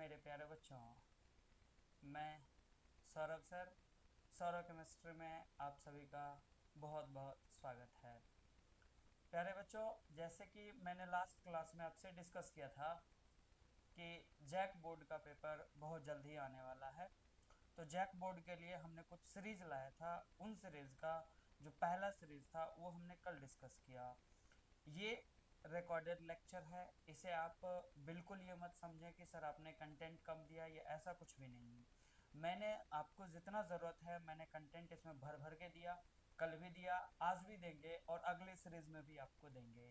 मेरे प्यारे बच्चों, मैं सौरभ सर, सौरभ केमिस्ट्री में आप सभी का बहुत बहुत स्वागत है। प्यारे बच्चों, जैसे कि मैंने लास्ट क्लास में आपसे डिस्कस किया था कि जैक बोर्ड का पेपर बहुत जल्द ही आने वाला है। तो जैक बोर्ड के लिए हमने कुछ सीरीज लाया था। उन सीरीज का जो पहला सीरीज था वो हमने कल डिस्कस किया। ये रिकॉर्डेड लेक्चर है, इसे आप बिल्कुल ये मत समझें कि सर आपने कंटेंट कम दिया, ये ऐसा कुछ भी नहीं है। मैंने आपको जितना ज़रूरत है मैंने कंटेंट इसमें भर भर के दिया। कल भी दिया, आज भी देंगे और अगले सीरीज में भी आपको देंगे।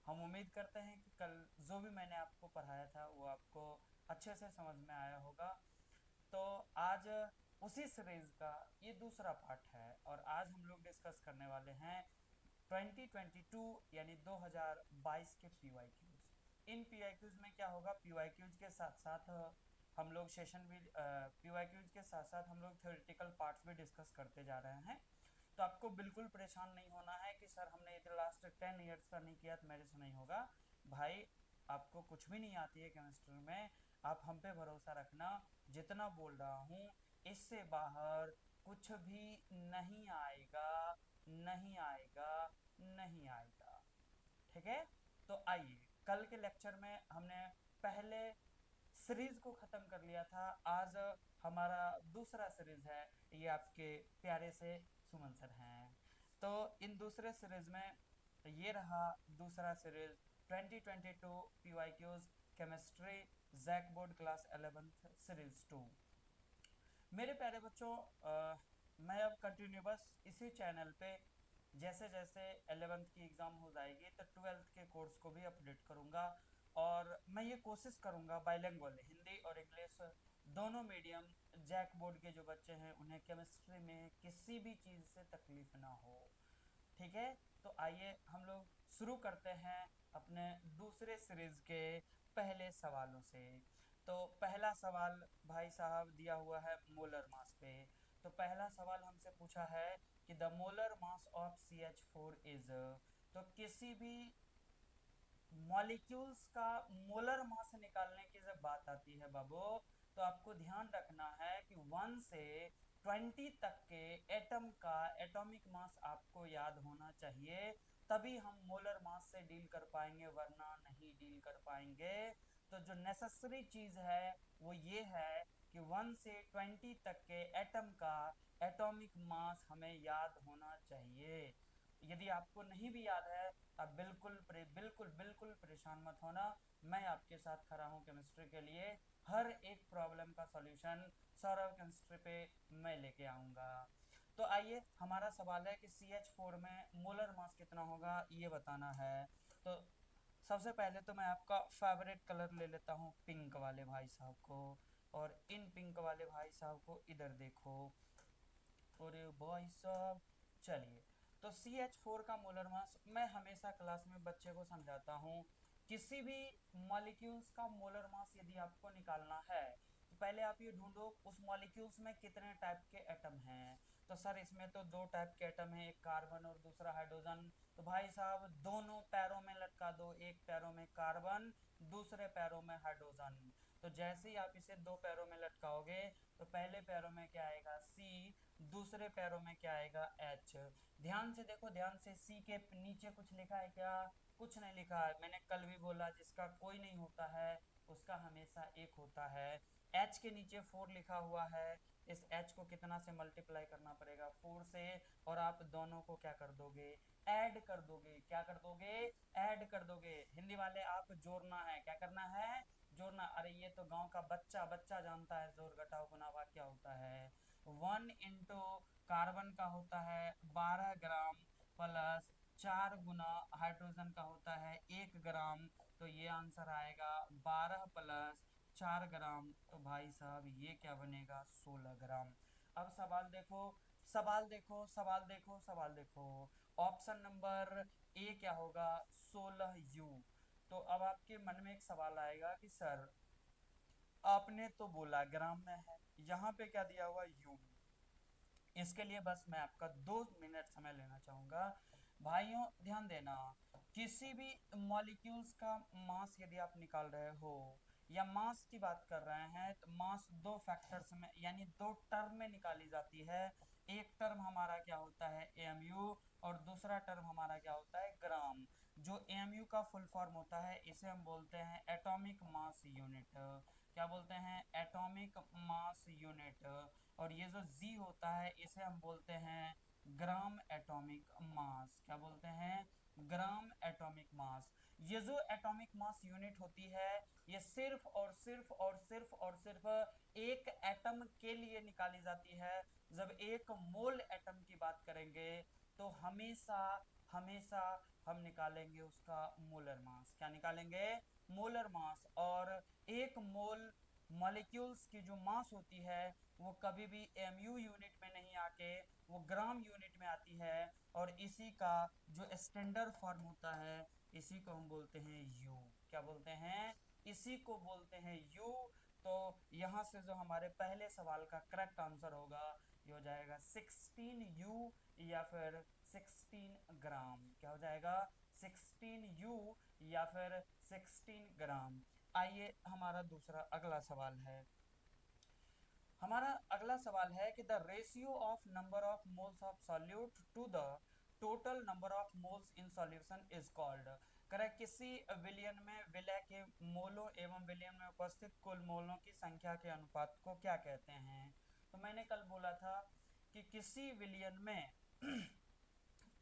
हम उम्मीद करते हैं कि कल जो भी मैंने आपको पढ़ाया था वो आपको अच्छे से समझ में आया होगा। तो आज उसी सीरीज का ये दूसरा पार्ट है और आज हम लोग डिस्कस करने वाले हैं 2022 यानी 2022 के पीवाईक्यूज। इन पीवाईक्यूज में क्या होगा, पीवाईक्यूज के साथ साथ हम लोग सेशन भी पीवाईक्यूज के साथ साथ हम लोग थ्योरेटिकल पार्ट्स भी डिस्कस करते जा रहे हैं। तो आपको बिल्कुल परेशान नहीं होना है कि सर हमने इधर लास्ट 10 ईयर्स का नहीं किया तो मेरे से नहीं होगा। भाई, आपको कुछ भी नहीं आती है केमिस्ट्री में, आप हम पे भरोसा रखना। जितना बोल रहा हूँ इससे बाहर कुछ भी नहीं आएगा, नहीं आएगा, नहीं आएगा। ठीक है। तो आइए, कल के लेक्चर में हमने पहले सीरीज को खत्म कर लिया था। आज हमारा दूसरा सीरीज है। ये आपके प्यारे से सुमन सर हैं। तो इन दूसरे सीरीज में ये रहा दूसरा series 2022 PYQs chemistry JAC board class 11th series 2। मेरे प्यारे बच्चों, मैं अब कंटिन्यू बस इसी चैनल पे जैसे जैसे 11th की एग्ज़ाम हो जाएगी तो 12th के कोर्स को भी अपडेट करूँगा। और मैं ये कोशिश करूँगा बाइलिंगुअल हिंदी और इंग्लिश दोनों मीडियम जैक बोर्ड के जो बच्चे हैं उन्हें केमिस्ट्री में किसी भी चीज़ से तकलीफ ना हो। ठीक है। तो आइए हम लोग शुरू करते हैं अपने दूसरे सीरीज के पहले सवालों से। तो पहला सवाल भाई साहब दिया हुआ है मोलर मास पे। तो पहला सवाल हमसे पूछा है कि the molar mass of CH4 is. तो किसी भी मॉलिक्यूल्स का मोलर मास निकालने की जब बात आती है बाबू, तो आपको ध्यान रखना है कि 1 से 20 तक के एटम का एटॉमिक मास आपको याद होना चाहिए। तभी हम मोलर मास से डील कर पाएंगे, वरना नहीं डील कर पाएंगे। तो जो नेसेसरी चीज है वो ये है कि 1 से 20 तक के एटम का एटॉमिक मास हमें याद होना चाहिए। यदि आपको नहीं भी याद है, आप बिल्कुल बिल्कुल परेशान मत होना। मैं आपके साथ खड़ा हूँ केमिस्ट्री के लिए। हर एक प्रॉब्लम का सॉल्यूशन सौरभ केमिस्ट्री पे मैं लेके आऊँगा। तो आइए, हमारा सवाल है कि CH4 में मोलर मास कितना होगा ये बताना है। तो सबसे पहले तो मैं आपका फेवरेट कलर ले लेता हूँ, पिंक वाले भाई साहब को। और इन पिंक वाले भाई साहब को इधर देखो। अरे भाई साहब, चलिए। तो CH4 का मोलर मास मैं हमेशा क्लास में बच्चे को समझाता हूँ। किसी भी मॉलिक्यूल्स का मोलर मास यदि आपको निकालना है तो पहले आप ये ढूंढो उस मॉलिक्यूल्स में कितने टाइप के एटम हैं। तो सर इसमें तो दो टाइप के एटम हैं, एक कार्बन और दूसरा हाइड्रोजन। तो भाई साहब दोनों पैरों में लटका दो, एक पैरों में कार्बन, दूसरे पैरों में हाइड्रोजन। तो जैसे ही आप इसे दो पैरों में लटकाओगे तो पहले पैरों में क्या आएगा C, दूसरे पैरों में क्या आएगा H। ध्यान से देखो, ध्यान से। C के नीचे कुछ लिखा है क्या? कुछ नहीं लिखा है। मैंने कल भी बोला जिसका कोई नहीं होता है उसका हमेशा एक होता है। H के नीचे 4 लिखा हुआ है। इस H को कितना से मल्टीप्लाई करना पड़ेगा? 4 से। और आप दोनों को क्या कर दोगे? ऐड कर दोगे। क्या कर दोगे? ऐड कर दोगे। हिंदी वाले आप जोड़ना है, क्या करना है? जोड़ना। अरे ये तो गांव का बच्चा बच्चा जानता है, जोड़ घटाव गुणा भाग क्या होता है। 1 इंटू कार्बन का होता है 12 ग्राम, प्लस 4 गुना हाइड्रोजन का होता है 1 ग्राम। तो ये आंसर आएगा 12 प्लस 4 ग्राम। तो भाई साहब ये क्या बनेगा? 16 ग्राम। अब सवाल देखो, सवाल देखो, सवाल देखो, सवाल देखो। ऑप्शन नंबर ए क्या होगा? 16U। तो अब आपके मन में एक सवाल आएगा कि सर आपने तो बोला ग्राम में है, यहाँ पे क्या दिया हुआ? यू। इसके लिए बस मैं आपका 2 मिनट समय लेना चाहूंगा। भाइयों ध्यान देना, किसी भी मॉलिक्यूल्स का मास यदि आप निकाल रहे हो या मास की बात कर रहे हैं तो मास दो फैक्टर्स में यानी दो टर्म में निकाली जाती है। एक टर्म हमारा क्या होता है एएमयू, और दूसरा टर्म हमारा क्या होता है ग्राम। जो एएमयू का फुल फॉर्म होता है इसे हम बोलते हैं एटॉमिक मास यूनिट। क्या बोलते हैं एटॉमिक मास यूनिट। और ये जो जी होता है इसे हम बोलते हैं ग्राम एटॉमिक मास। क्या बोलते हैं ग्राम एटॉमिक मास। ये जो एटॉमिक मास यूनिट होती है ये सिर्फ और सिर्फ और सिर्फ और सिर्फ एक एटम के लिए निकाली जाती है। जब एक मोल एटम की बात करेंगे तो हमेशा हमेशा हम निकालेंगे उसका मोलर मास। क्या निकालेंगे मोलर मास। और एक मोल मॉलिक्यूल्स की जो मास होती है वो कभी भी एमयू यूनिट में नहीं आके वो ग्राम यूनिट में आती है। और इसी का जो स्टैंडर्ड फॉर्म होता है इसी को हम बोलते हैं यू। क्या बोलते हैं इसी को बोलते हैं यू। तो यहाँ से जो हमारे पहले सवाल का करेक्ट आंसर होगा ये हो जाएगा 16 यू या फिर 16 ग्राम। क्या हो जाएगा 16 यू या फिर 16 ग्राम। आइए हमारा दूसरा अगला सवाल है। हमारा अगला सवाल है कि the ratio of number of moles of solute to the total number of moles in solution is called. करें किसी विलयन में विलय के मोलों एवं विलयन में उपस्थित कुल मोलों की संख्या के अनुपात को क्या कहते हैं। तो मैंने कल बोला था कि किसी विलयन में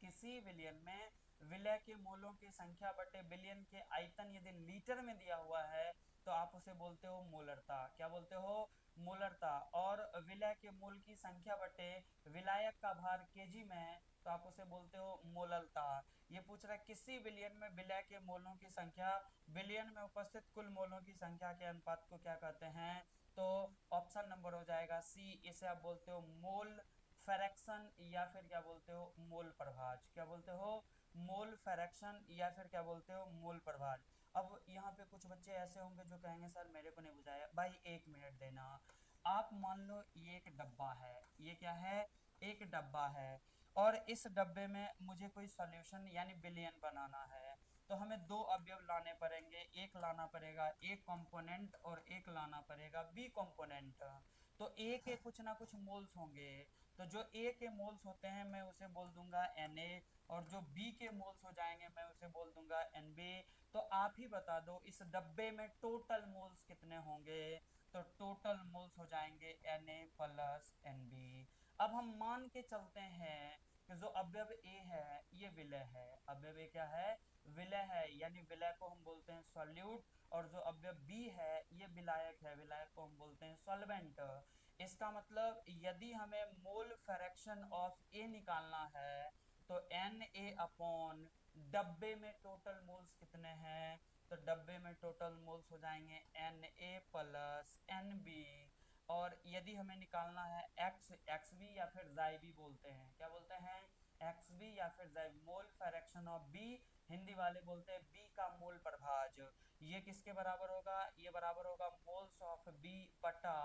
किसी विलयन में विलय के मोलों की संख्या बटे विलयन के आयतन यदि लीटर में दिया हुआ है तो आप उसे बोलते हो मोलरता। क्या बोलते हो मोलरता। और विलय के मोल की संख्या बटे विलायक का भार केजी में तो आप उसे बोलते हो मोललता। ये पूछ रहा है किसी विलयन में विलय के मोलों की संख्या विलयन में उपस्थित कुल मोलों की संख्या के अनुपात को क्या कहते हैं। तो ऑप्शन नंबर हो जाएगा सी, इसे आप बोलते हो मोल फ्रैक्शन या फिर क्या बोलते हो मोल प्रभाज। क्या बोलते हो मोल फ्रैक्शन या फिर क्या बोलते हो मोल प्रभाज। अब यहाँ पे कुछ बच्चे ऐसे होंगे जो कहेंगे सर मेरे को नहीं बुझाया। भाई एक मिनट देना। आप मान लो ये एक डब्बा है, ये क्या है एक डब्बा है, और इस डब्बे में मुझे कोई सॉल्यूशन यानी विलयन बनाना है। तो हमें दो अवयव लाने पड़ेंगे, एक लाना पड़ेगा ए कंपोनेंट और एक लाना पड़ेगा बी कंपोनेंट। तो ए के कुछ ना कुछ मोल्स होंगे। तो जो ए के मोल्स होते हैं मैं उसे बोल दूंगा Na, और जो बी के मोल्स हो जाएंगे मैं उसे बोल दूंगा Nb। तो आप ही बता दो इस डब्बे में टोटल मोल्स कितने होंगे। तो टोटल मोल्स हो जाएंगे Na प्लस Nb। अब हम मान के चलते हैं कि जो अवयव ए है ये विलय है। अवयव ए क्या है विलय है, यानी विलय को हम बोलते हैं सॉल्यूट। और जो अवयव बी है ये विलायक है, विलायक को हम बोलते हैं सॉल्वेंट। इसका मतलब यदि हमें मोल फ्रैक्शन ऑफ ए निकालना है तो एन ए अपॉन डब्बे में टोटल मोल्स कितने हैं। तो डब्बे में टोटल मोल्स हो जाएंगे N A plus N B. और यदि हमें निकालना है एक्स एक्स बी या फिर जाई बी बोलते हैं, क्या बोलते हैं एक्स बी या फिर जाई, mole fraction of B, Hindi वाले बोलते हैं बी का मोल प्रभाज। ये किसके बराबर होगा ये बराबर होगा मोल्स ऑफ बी बटा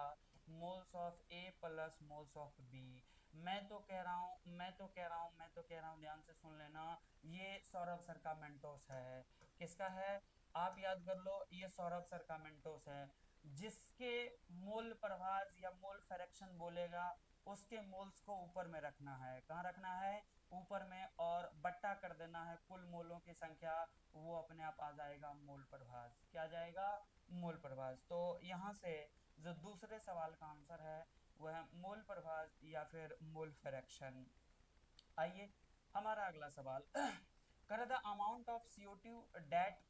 moles of A plus moles of B. मैं तो कह रहा हूँ मैं तो कह रहा हूँ मैं तो कह रहा हूँ ध्यान से सुन लेना। ये सौरभ सर का मेंटोस है। किसका है आप याद कर लो, ये सौरभ सर का मेंटोस है। जिसके मोल प्रभाज या मोल फ्रैक्शन बोलेगा उसके मोल्स को ऊपर में रखना है। कहाँ रखना है ऊपर में, और बट्टा कर देना है कुल मोलों की संख्या, वो अपने आप आ जाएगा मोल प्रभाज। क्या आ जाएगा मोल प्रभाज। तो यहाँ से जो दूसरे सवाल का आंसर है वह है मोल प्रभाज या फिर मोल फ्रैक्शन। आइए हमारा अगला सवाल कर the amount of CO2 that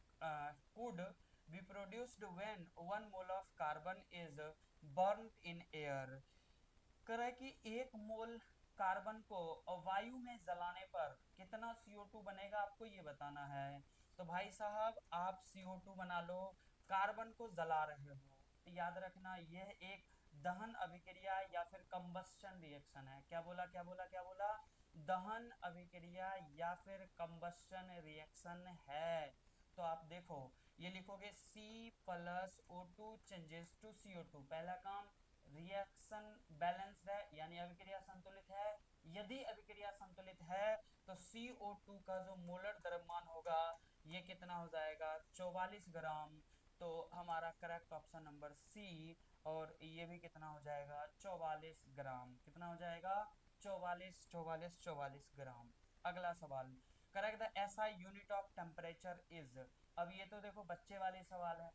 could be produced when 1 mole of carbon is burnt in air। करे कि एक मोल कार्बन को वायु में जलाने पर कितना CO2 बनेगा आपको ये बताना है। तो भाई साहब आप CO2 बना लो, कार्बन को जला रहे हो, तो याद रखना यह एक दहन अभिक्रिया या फिर कंबस्शन रिएक्शन है। क्या बोला क्या बोला क्या बोला दहन अभिक्रिया या फिर कंबस्शन रिएक्शन है। तो आप देखो ये लिखोगे C plus O2 changes to CO2। पहला काम रिएक्शन बैलेंस्ड है यानी अभिक्रिया संतुलित है। यदि अभिक्रिया संतुलित है तो CO2 का जो मोलर द्रव्यमान होगा ये कितना हो जाएगा 44 ग्राम तो हमारा करेक्ट ऑप्शन नंबर सी। और ये भी कितना हो जाएगा, 44 ग्राम। कितना हो जाएगा, 44 ग्राम। अगला सवाल, correct the SI unit of temperature is. अब ये तो देखो बच्चे वाले सवाल है।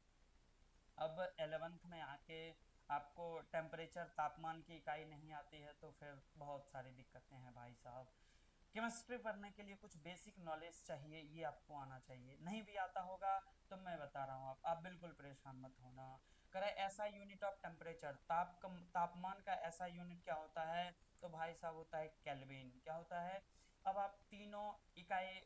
अब 11th में आके आपको टेम्परेचर तापमान की इकाई नहीं आती है तो फिर बहुत सारी दिक्कतें हैं भाई साहब। केमिस्ट्री पढ़ने के लिए कुछ बेसिक नॉलेज चाहिए, ये आपको आना चाहिए। नहीं भी आता होगा तो मैं बता रहा हूँ, आप बिल्कुल परेशान मत होना। करे ऐसा यूनिट ऑफ टेम्परेचर, तापमान का ऐसा यूनिट क्या होता है, तो भाई साहब होता है केल्विन। क्या होता है, अब आप तीनों इकाई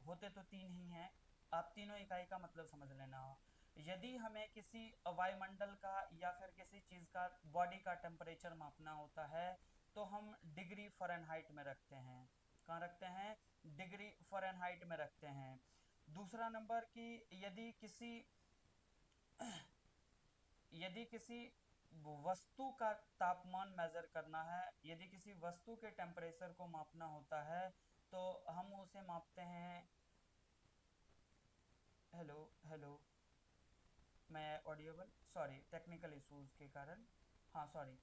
होते तो तीन ही हैं, आप तीनों इकाई का मतलब समझ लेना। यदि हमें किसी वायुमंडल का या फिर किसी चीज का बॉडी का टेम्परेचर मापना होता है तो हम डिग्री फ़ारेनहाइट में रखते हैं। कहाँ रखते हैं, डिग्री फ़ारेनहाइट में रखते हैं। दूसरा नंबर कि यदि किसी वस्तु का तापमान मेजर करना है, यदि किसी वस्तु के टेम्परेचर को मापना होता है तो हम उसे मापते हैं। हेलो हेलो, मैं ऑडिएबल, सॉरी टेक्निकल इश्यूज के कारण। हाँ सॉरी,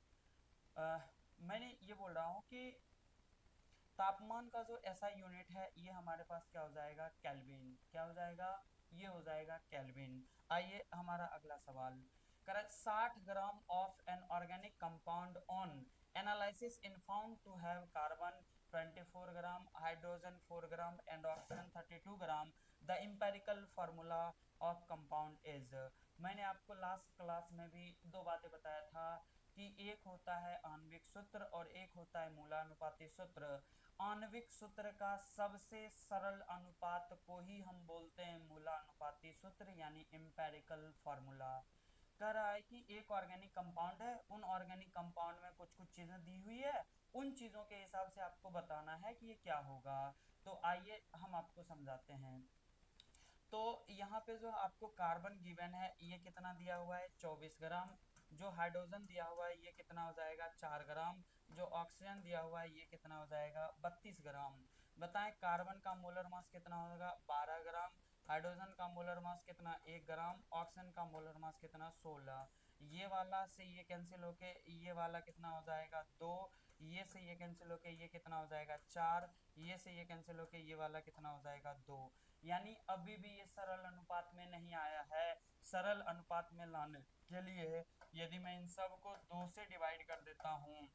मैंने ये बोल रहा हूँ कि तापमान का जो ऐसा यूनिट है ये हमारे पास क्या हो जाएगा, केल्विन। क्या हो जाएगा, ये हो जाएगा केल्विन। आइए हमारा अगला सवाल, correct 60 gram of an organic compound on analysis in found to have carbon 24 gram, hydrogen 4 gram and oxygen 32 gram. The empirical formula of compound is. मैंने आपको लास्ट क्लास में भी दो बातें बताया था कि एक होता है आणविक सूत्र और एक होता है मूलानुपाती सूत्र। आणविक सूत्र का सबसे सरल अनुपात को ही हम बोलते हैं मूलानुपाती सूत्र यानी एम्पेरिकल फार्मूला। कह रहा है कि एक ऑर्गेनिक कंपाउंड है, उन ऑर्गेनिक कंपाउंड में कुछ कुछ चीजें दी हुई है, उन चीजों के हिसाब से आपको बताना है कि ये क्या होगा। तो आइए हम आपको समझाते हैं। तो यहाँ पे जो आपको कार्बन गिवन है ये कितना दिया हुआ है, 24 ग्राम। जो हाइड्रोजन दिया हुआ है ये कितना हो जाएगा, 4 ग्राम। जो ऑक्सीजन दिया हुआ है ये कितना हो जाएगा, 32 ग्राम। बताएं कार्बन का मोलर मास कितना होगा, 12 ग्राम। हाइड्रोजन का मोलर मास कितना, 1 ग्राम। ऑक्सीजन का मोलर मास कितना, 16। ये वाला से ये कैंसिल होके ये वाला कितना हो जाएगा, 2। ये से ये कैंसिल होके ये कितना हो जाएगा, 4। ये से ये कैंसिल होके ये वाला कितना हो जाएगा, 2। यानी अभी भी ये सरल अनुपात में नहीं आया है। सरल अनुपात में लाने के लिए यदि मैं इन सब को 2 से डिवाइड कर देता हूँ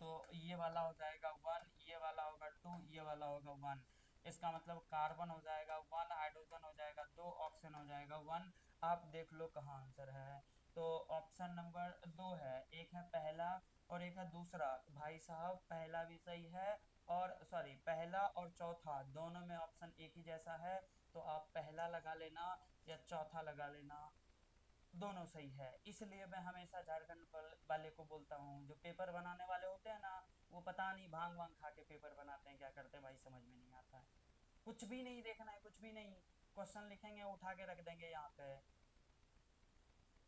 तो ये वाला हो जाएगा 1, ये वाला होगा 2, ये वाला होगा 1। इसका मतलब कार्बन हो जाएगा 1, हाइड्रोजन हो जाएगा 2, ऑक्सीजन हो जाएगा 1। आप देख लो कहाँ आंसर है। तो ऑप्शन नंबर 2 है, एक है पहला और एक है दूसरा। भाई साहब पहला भी सही है, और सॉरी पहला और चौथा दोनों में ऑप्शन एक ही जैसा है, तो आप पहला लगा लेना या चौथा लगा लेना, दोनों सही है। इसलिए मैं हमेशा झारखंड वाले को बोलता हूँ, जो पेपर बनाने वाले होते हैं ना, वो पता नहीं भांग वांग खा के पेपर बनाते हैं, क्या करते हैं भाई समझ में नहीं आता है। कुछ भी नहीं देखना है, कुछ भी नहीं, क्वेश्चन लिखेंगे उठा के रख देंगे यहाँ पे।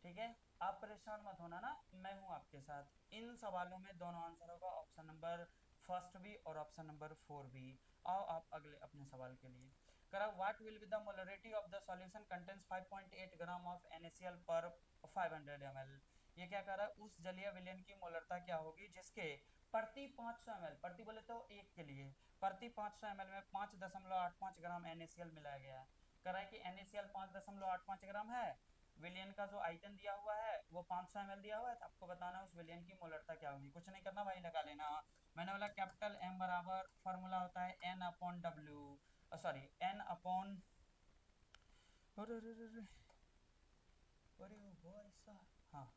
ठीक है, आप परेशान मत होना ना, मैं हूँ आपके साथ। इन सवालों में दोनों आंसर होगा, ऑप्शन नंबर फर्स्ट भी और ऑप्शन नंबर 4 भी। आओ आप अगले अपने सवाल के लिए। करा what will be the molarity of the solution contains 5.8 gram of NaCl पर 500 ml। ये क्या कर रहा है, उस जलीय विलयन की मोलरता क्या होगी जिसके प्रति 500 ml, प्रति बोले तो एक के लिए, प्रति 500 ml में 5.85 ग्राम NaCl मिलाया गया है। कह रहा है कि NaCl 5.85 ग्राम है, विलियन का जो आयतन दिया हुआ है वो 500 ml दिया हुआ है, तो आपको बताना है उस विलियन की मोलरता क्या होगी। कुछ नहीं करना भाई, लगा लेना। मैंने बोला कैपिटल M बराबर फॉर्मूला होता है N upon W, sorry N upon, अरे अरे अरे अरे वो ऐसा, हाँ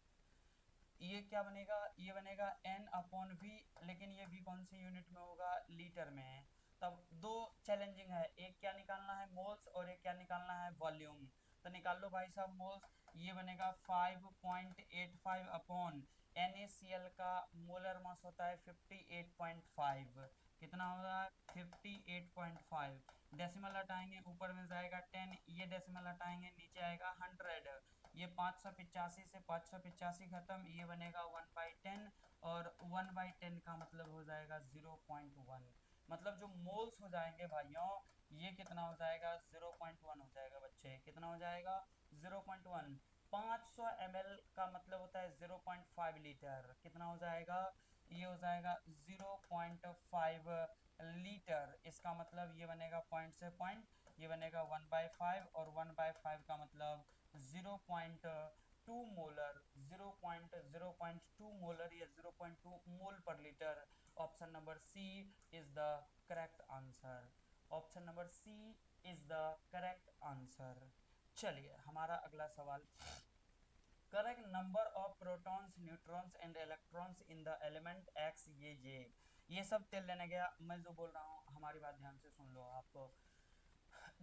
ये क्या बनेगा, ये बनेगा N अपॉन V, लेकिन ये V कौन सी यूनिट में होगा, लीटर में। तब दो चैलेंजिंग है, एक क्या निकालना है मोल्स और एक क्या निकालना है वॉल्यूम। तो निकाल लो भाई साहब मोल्स, ये बनेगा 5.85 अपॉन NaCl का मोलर मास होता है 58.5। कितना होगा, 58.5। डेसिमल हटाएंगे ऊपर में जाएगा 10, ये डेसिमल हटाएंगे नीचे आएगा 100। ये 585 से 585 खत्म, ये बनेगा 1/10, और 1/10 का मतलब हो जाएगा 0.1। मतलब जो मोल्स हो जाएंगे भाइयों, ये कितना हो जाएगा 0.1 हो जाएगा बच्चे, कितना हो जाएगा 0.1, 500 ml का मतलब होता है 0.5 लीटर, कितना हो जाएगा, ये हो जाएगा 0.5 लीटर। इसका मतलब ये बनेगा पॉइंट से पॉइंट, ये बनेगा 1/5, और 1/5 का मतलब 0.2 मोलर, 0.2 मोलर या 0.2 मोल पर litre. Option number C is the correct answer. Option number C is the correct answer. चलिए हमारा अगला सवाल, correct number of protons, neutrons and electrons in the element X, ये सब तेल लेने गया। मैं जो बोल रहा हूँ हमारी बात ध्यान से सुन लो आप।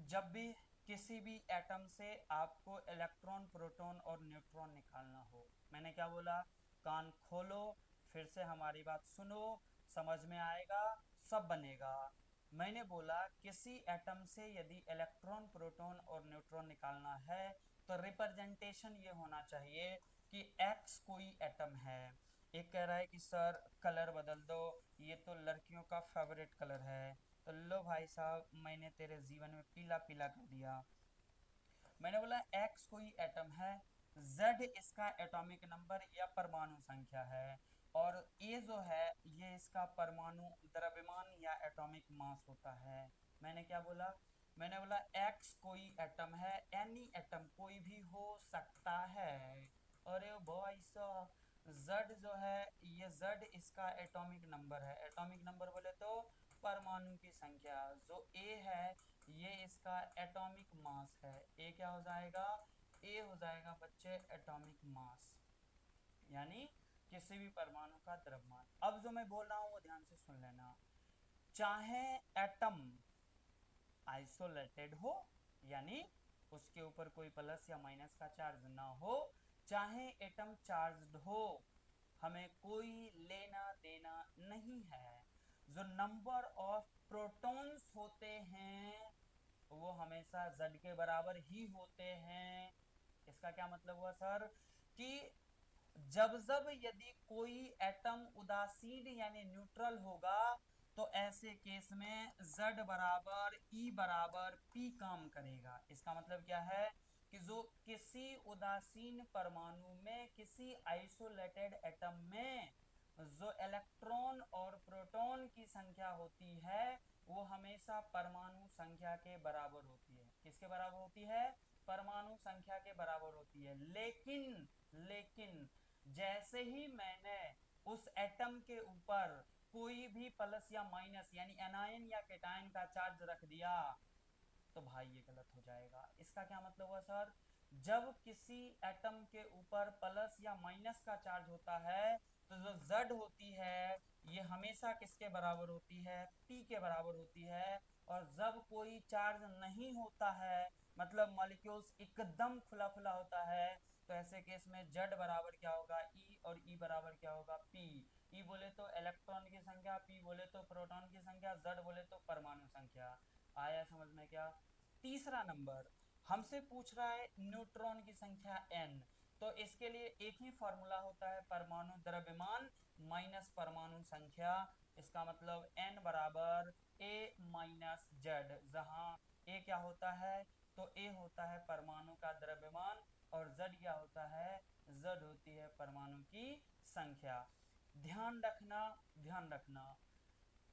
जब भी किसी भी एटम से आपको इलेक्ट्रॉन, प्रोटॉन और न्यूट्रॉन निकालना हो, मैंने क्या बोला, कान खोलो, फिर से हमारी बात सुनो, समझ में आएगा, सब बनेगा। मैंने बोला किसी एटम से यदि इलेक्ट्रॉन, प्रोटॉन और न्यूट्रॉन निकालना है तो रिप्रेजेंटेशन ये होना चाहिए कि एक्स कोई एटम है। एक कह रहा है कि सर कलर बदल दो, ये तो लड़कियों का फेवरेट कलर है, तो लो भाई साहब मैंने तेरे जीवन में पीला पीला कर दिया। मैंने बोला एक्स कोई एटम है, जेड इसका एटॉमिक नंबर या परमाणु संख्या है, और ए जो है ये इसका परमाणु द्रव्यमान या एटॉमिक मास होता है। मैंने क्या बोला, मैंने बोला एक्स कोई एटम है, एनी एटम कोई भी हो सकता है। अरे भाई साहब जेड जो है, ये जेड इसका एटॉमिक नंबर है, एटॉमिक नंबर बोले तो परमाणु की संख्या। जो ए है ये इसका एटॉमिक मास है, ए क्या हो जाएगा, ए हो जाएगा बच्चे एटॉमिक मास, यानी किसी भी परमाणु का द्रव्यमान। अब जो मैं बोल रहा हूँ वो ध्यान से सुन लेना, चाहे एटम आइसोलेटेड हो, यानी उसके ऊपर कोई प्लस या माइनस का चार्ज ना हो, चाहे एटम चार्ज्ड हो, हमें कोई लेना देना नहीं है। जो नंबर ऑफ प्रोटॉन्स होते हैं वो हमेशा z के बराबर ही होते हैं। इसका क्या मतलब हुआ सर, कि जब जब यदि कोई एटम उदासीन यानी न्यूट्रल होगा तो ऐसे केस में z बराबर e बराबर p काम करेगा। इसका मतलब क्या है कि जो किसी उदासीन परमाणु में, किसी आइसोलेटेड एटम में जो इलेक्ट्रॉन और प्रोटॉन की संख्या होती है वो हमेशा परमाणु संख्या के बराबर होती है। किसके बराबर होती है, परमाणु संख्या के बराबर होती है। लेकिन जैसे ही मैंने उस एटम के ऊपर कोई भी प्लस या माइनस यानी एनायन या केटायन का चार्ज रख दिया तो भाई ये गलत हो जाएगा। इसका क्या मतलब हुआ सर, जब किसी एटम के ऊपर प्लस या माइनस का चार्ज होता है तो जो Z होती है ये हमेशा किसके बराबर होती है, P के बराबर होती है। और जब कोई चार्ज नहीं होता है, मतलब मॉलिक्यूल्स एकदम खुला खुला होता है, तो ऐसे केस में Z बराबर क्या होगा, E, और E बराबर क्या होगा, P। E बोले तो इलेक्ट्रॉन की संख्या, P बोले तो प्रोटॉन की संख्या, Z बोले तो परमाणु संख्या। आया समझ में क्या। तीसरा नंबर हमसे पूछ रहा है न्यूट्रॉन की संख्या n, तो इसके लिए एक ही फॉर्मूला होता है, परमाणु द्रव्यमान माइनस परमाणु संख्या। इसका मतलब n बराबर a माइनस जेड, जहां a क्या होता है, तो a होता है परमाणु का द्रव्यमान और z क्या होता है, z होती है परमाणु की संख्या। ध्यान रखना, ध्यान रखना,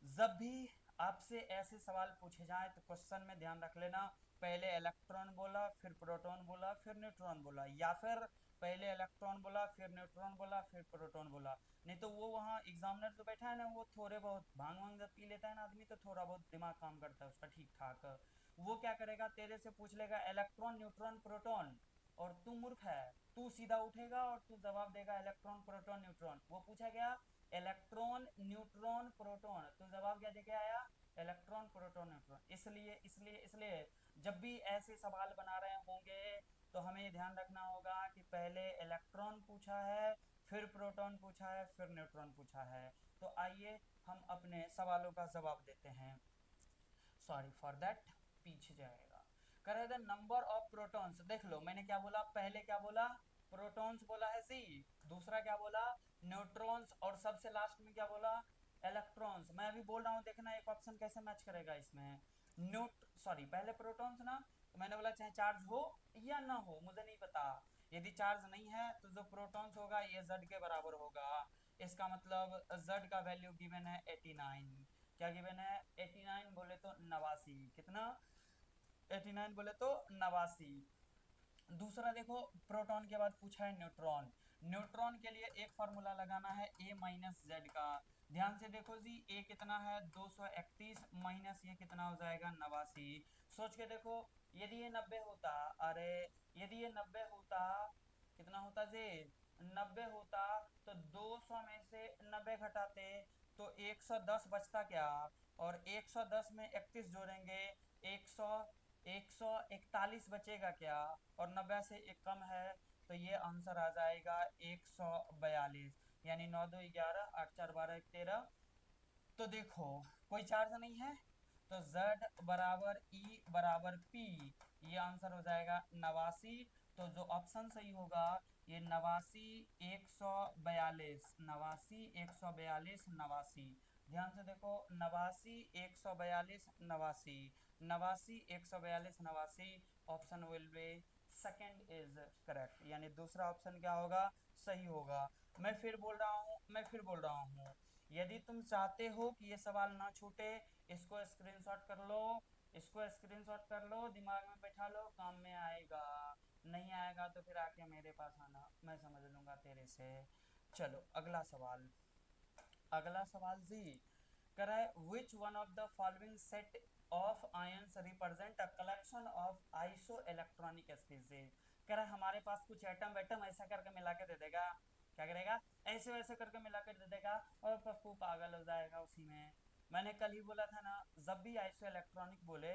जब भी आपसे ऐसे सवाल पूछे जाए तो क्वेश्चन में ध्यान रख लेना, पहले इलेक्ट्रॉन बोला, फिर प्रोटॉन बोला, फिर न्यूट्रॉन बोला, या फिर पहले इलेक्ट्रॉन बोला, फिर न्यूट्रॉन बोला, फिर प्रोटॉन बोला। नहीं तो वो वहाँ एग्जामिनर जो बैठा है ना, वो थोड़े बहुत भांग वांग जब पी लेता है ना आदमी, तो थोड़ा बहुत दिमाग काम करता है उसका ठीक ठाक। वो क्या करेगा, तेरे से पूछ लेगा इलेक्ट्रॉन, न्यूट्रॉन, प्रोटॉन, और तू मूर्ख है, तू सीधा उठेगा और तू जवाब देगा इलेक्ट्रॉन, प्रोटॉन, न्यूट्रॉन। वो पूछा गया इलेक्ट्रॉन, न्यूट्रॉन, प्रोटॉन, तो जवाब क्या देके आया, इलेक्ट्रॉन, प्रोटॉन, न्यूट्रॉन। इसलिए जब भी ऐसे सवाल बना रहे होंगे तो हमें ध्यान रखना होगा कि पहले इलेक्ट्रॉन पूछा है, फिर प्रोटॉन पूछा है, फिर न्यूट्रॉन पूछा है। तो आइए हम अपने सवालों का जवाब देते हैं। सॉरी फॉर दैट, पीछे जाएगा। करे द नंबर ऑफ प्रोटॉन्स, देख लो मैंने क्या बोला, पहले क्या बोला, प्रोटॉन्स बोला है सी, दूसरा क्या बोला, न्यूट्रॉन्स, और सबसे लास्ट में क्या बोला, इलेक्ट्रॉन्स। मैं अभी बोल रहा हूँ, देखना एक ऑप्शन कैसे मैच करेगा इसमें। न्यूट सॉरी पहले प्रोटॉन्स ना, तो मैंने बोला चाहे चार्ज हो या ना हो, मुझे नहीं पता। यदि चार्ज नहीं है तो जो प्रोटॉन्स होगा ये z के बराबर होगा। इसका मतलब z का वैल्यू गिवन है 89। क्या गिवन है? 89 बोले तो 89। कितना? 89 बोले तो 89। दूसरा देखो, प्रोटॉन के बाद पूछा है न्यूट्रॉन। न्यूट्रॉन के लिए एक फार्मूला लगाना है a माइनस जेड का। ध्यान से देखो जी, a कितना है 231 माइनस ये कितना हो जाएगा 89। सोच के देखो, यदि ये 90 होता, अरे यदि ये 90 होता, कितना होता जी? 90 होता तो 200 में से 90 घटाते तो 110 बचता क्या? और 110 में 31 जोड़ेंगे, 100 141 बचेगा क्या? और 90 से एक कम है, तो ये आंसर आ जाएगा 142। यानी 9 2 11 8 4 12 1 13। तो देखो, कोई चार्ज नहीं है तो Z बराबर E बराबर P, ये आंसर हो जाएगा 89। तो जो ऑप्शन सही होगा ये 89 142, 89 142 89। ध्यान से देखो, 89 142 89, 89 142 89, option will be second is correct, यानी दूसरा ऑप्शन क्या होगा? सही होगा। मैं फिर बोल रहा हूँ, यदि तुम चाहते हो कि ये सवाल ना छूटे, इसको स्क्रीनशॉट कर लो, इसको स्क्रीनशॉट कर लो, दिमाग में बैठा लो, काम में आएगा। नहीं आएगा तो फिर आके मेरे पास आना, मैं समझ लूंगा तेरे से। चलो अगला सवाल। अगला सवाल जी कह रहा है विच one of the following set of ions represent a collection of iso electronic species. कह रहा है हमारे पास कुछ एटम वेटम ऐसा करके मिला के दे देगा। क्या करेगा? ऐसे वैसे करके मिला के दे देगा और पप्पू पागल हो जाएगा उसी में। मैंने कल ही बोला था ना, जब भी आइसो इलेक्ट्रॉनिक बोले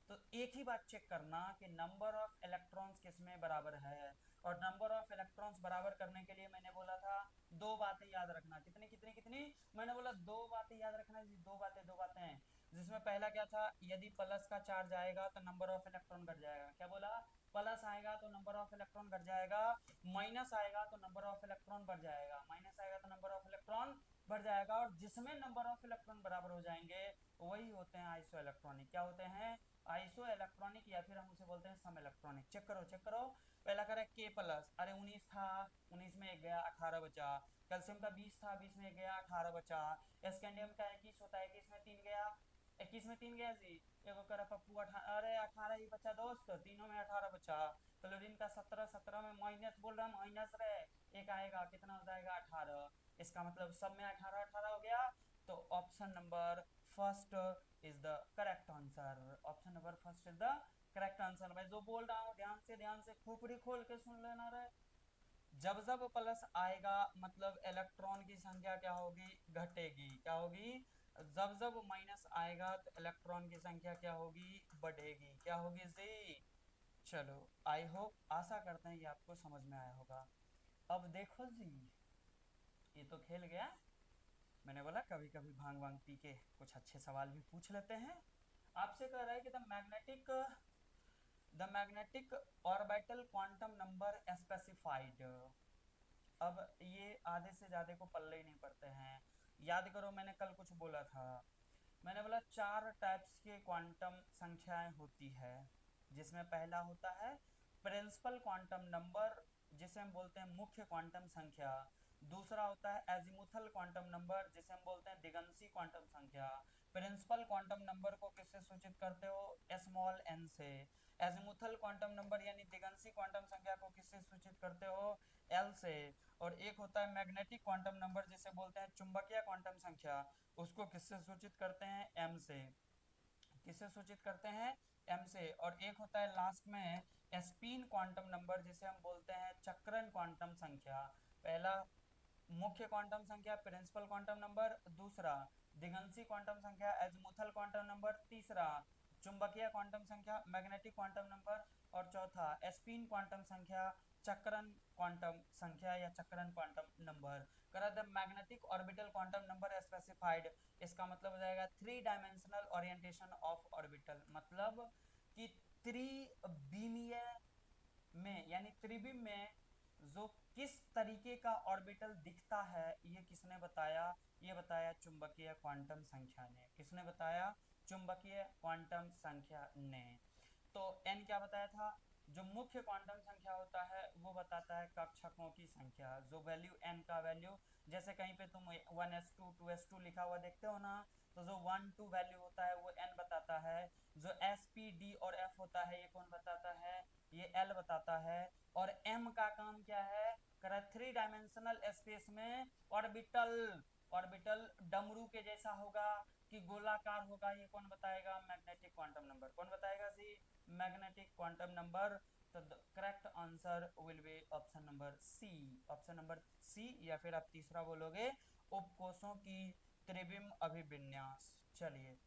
तो एक ही बात चेक करना कि नंबर ऑफ इलेक्ट्रॉन्स किसमें बराबर है। और नंबर ऑफ इलेक्ट्रॉन्स बराबर करने के लिए मैंने बोला था दो बातें याद रखना। कितनी कितनी कितनी? मैंने बोला दो बातें याद रखना जी, दो बातें। जिसमें पहला क्या था, यदि प्लस का चार्ज आएगा तो नंबर ऑफ इलेक्ट्रॉन घट जाएगा। क्या बोला? प्लस आएगा तो नंबर ऑफ इलेक्ट्रॉन घट जाएगा, माइनस आएगा तो नंबर ऑफ इलेक्ट्रॉन बढ़ जाएगा, माइनस आएगा तो नंबर ऑफ इलेक्ट्रॉन बढ़ जाएगा। और जिसमें नंबर ऑफ इलेक्ट्रॉन बराबर हो जाएंगे वही होते हैं आइसो इलेक्ट्रॉनिक। क्या होते हैं? आइसो इलेक्ट्रॉनिक, या फिर हम उसे बोलते हैं सम इलेक्ट्रॉनिक। चेक करो चेक करो। पहला करे के प्लस, अरे 19 था, 19 में एक गया 18 बचा। कैल्शियम का 20 था, 20 में एक गया 18 बचा। स्कैंडियम का 21 होता है, 21 में 3 गया, 21 में 3 गया जी। एगो करा पप्पू अरे 18 ही बचा दोस्त, तीनों में 18 बचा। क्लोरीन का 17, 17 में माइनस बोल रहा माइनस रे, एक आएगा, कितना हो जाएगा 18। इसका मतलब सब में 18 18 हो गया। तो option number first is the correct answer. Option number first is the correct answer. मैं जो बोल रहा हूँ ध्यान से खोपड़ी खोल के सुन लेना रे। जब जब प्लस आएगा मतलब इलेक्ट्रॉन की संख्या क्या होगी? घटेगी। क्या होगी? जब जब माइनस आएगा तो इलेक्ट्रॉन की संख्या क्या होगी? बढ़ेगी। क्या होगी जी? चलो, आई होप, आशा करते हैं ये आपको समझ में आया होगा। अब देखो जी, ये तो खेल गया। मैंने बोला कभी कभी भांग वांग पी के कुछ अच्छे सवाल भी पूछ लेते हैं। आपसे कह रहा है कि the magnetic orbital quantum number specified. अब ये आधे से ज्यादा को पल्ले ही नहीं पड़ते हैं। याद करो, मैंने कल कुछ बोला था। मैंने बोला चार टाइप्स के क्वांटम संख्याएं होती है, जिसमें पहला होता है प्रिंसिपल क्वांटम नंबर, जिसे हम बोलते हैं मुख्य क्वांटम संख्या। दूसरा होता है एजीमुथल क्वांटम नंबर, जिसे हम बोलते हैं दिगंशी क्वांटम संख्या। प्रिंसिपल क्वांटम नंबर को किससे सूचित करते हो? स्मॉल एन से। एजीमुथल क्वांटम नंबर यानी दिगंशी क्वांटम संख्या को किससे सूचित करते हो? एल से। और एक होता है मैग्नेटिक क्वांटम नंबर, जिसे बोलते हैं चुंबकीय क्वांटम संख्या, उसको किससे सूचित करते हैं? एम से। किससे सूचित करते हैं? एम से। और एक होता है लास्ट में स्पिन क्वांटम नंबर, जिसे हम बोलते हैं चक्रण क्वांटम संख्या। पहला मुख्य क्वांटम संख्या प्रिंसिपल क्वांटम नंबर, दूसरा दिगंशी क्वांटम संख्या एजीमुथल क्वांटम नंबर, तीसरा चुंबकीय क्वांटम संख्या मैग्नेटिक क्वांटम नंबर, और चौथा स्पिन क्वांटम संख्या चक्रण क्वांटम संख्या या चक्रण क्वांटम नंबर। करा the magnetic orbital quantum number specified, इसका मतलब हो जाएगा three dimensional orientation of orbital, मतलब कि त्रिविमीय में यानी त्रिविम में जो किस तरीके का ऑर्बिटल दिखता है, ये किसने बताया? ये बताया चुंबकीय क्वांटम संख्या ने। किसने बताया? चुंबकीय क्वांटम संख्या ने। तो n क्या बताया था, जो मुख्य क्वांटम संख्या होता है वो बताता है कक्षकों की संख्या, जो वैल्यू n का वैल्यू, जैसे कहीं पे तुम 1s2 2s2 लिखा हुआ देखते हो ना, तो जो 1 2 वैल्यू होता है वो n बताता है, जो s p d और f होता है ये कौन बताता है, ये l बताता है। और m का काम क्या है, कर 3 डायमेंशनल स्पेस में ऑर्बिटल, ऑर्बिटल डमरू के जैसा होगा कि गोलाकार होगा, ये कौन बताएगा, मैग्नेटिक क्वांटम नंबर। कौन बताएगा जी, मैग्नेटिक क्वांटम नंबर। तो the correct answer will be option number C, option number C, या फिर आप तीसरा बोलोगे उपकोषों की त्रिविम अभिविन्यास। चलिए